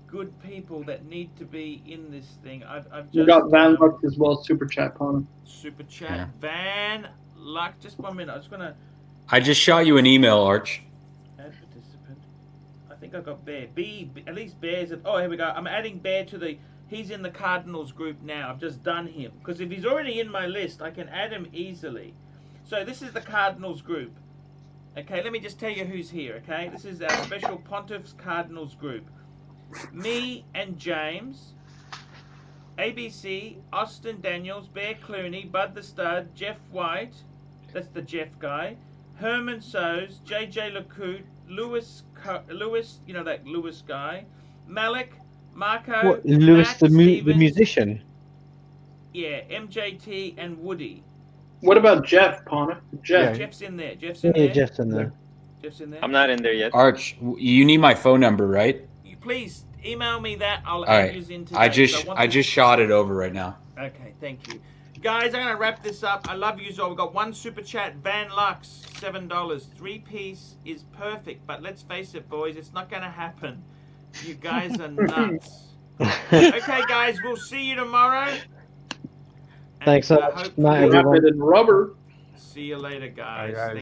good people that need to be in this thing. I've just You got Van Lux as well, super chat, Bonner. Super chat. Yeah. Van Luck. Just 1 minute. I was gonna I just shot you an email, Arch. add participant. I think I got Bear. At least Bear's at. Oh, here we go. I'm adding Bear to the. He's in the Cardinals group now. I've just done him because if he's already in my list, I can add him easily. So this is the Cardinals group. Okay, let me just tell you who's here. Okay, this is our special Pontiff's Cardinals group. Me and James, ABC, Austin Daniels, Bear Clooney, Bud the Stud, Jeff White, that's the Jeff guy, Herman Soes, JJ LeCoute, Lewis, you know that Lewis guy, Malik, Marco, What, Lewis, Matt, the Stevens, musician? Yeah, MJT and Woody. What about Jeff, Bonner? Jeff. Jeff's in there. Jeff's Yeah, in there. Jeff's in there. Jeff's in there. I'm not in there yet. Arch, you need my phone number, right? You please email me that. I'll All add right. you in today. I So just shot it over right now. Okay, thank you. Guys, I'm going to wrap this up. I love you all. We've got one super chat. Van Lux, $7. 3-piece is perfect, but let's face it, boys, it's not going to happen. You guys are nuts. Okay, guys, we'll see you tomorrow. Thanks so much. hopefully- Night, everyone. Wrap it in rubber. See you later, guys. Bye, guys.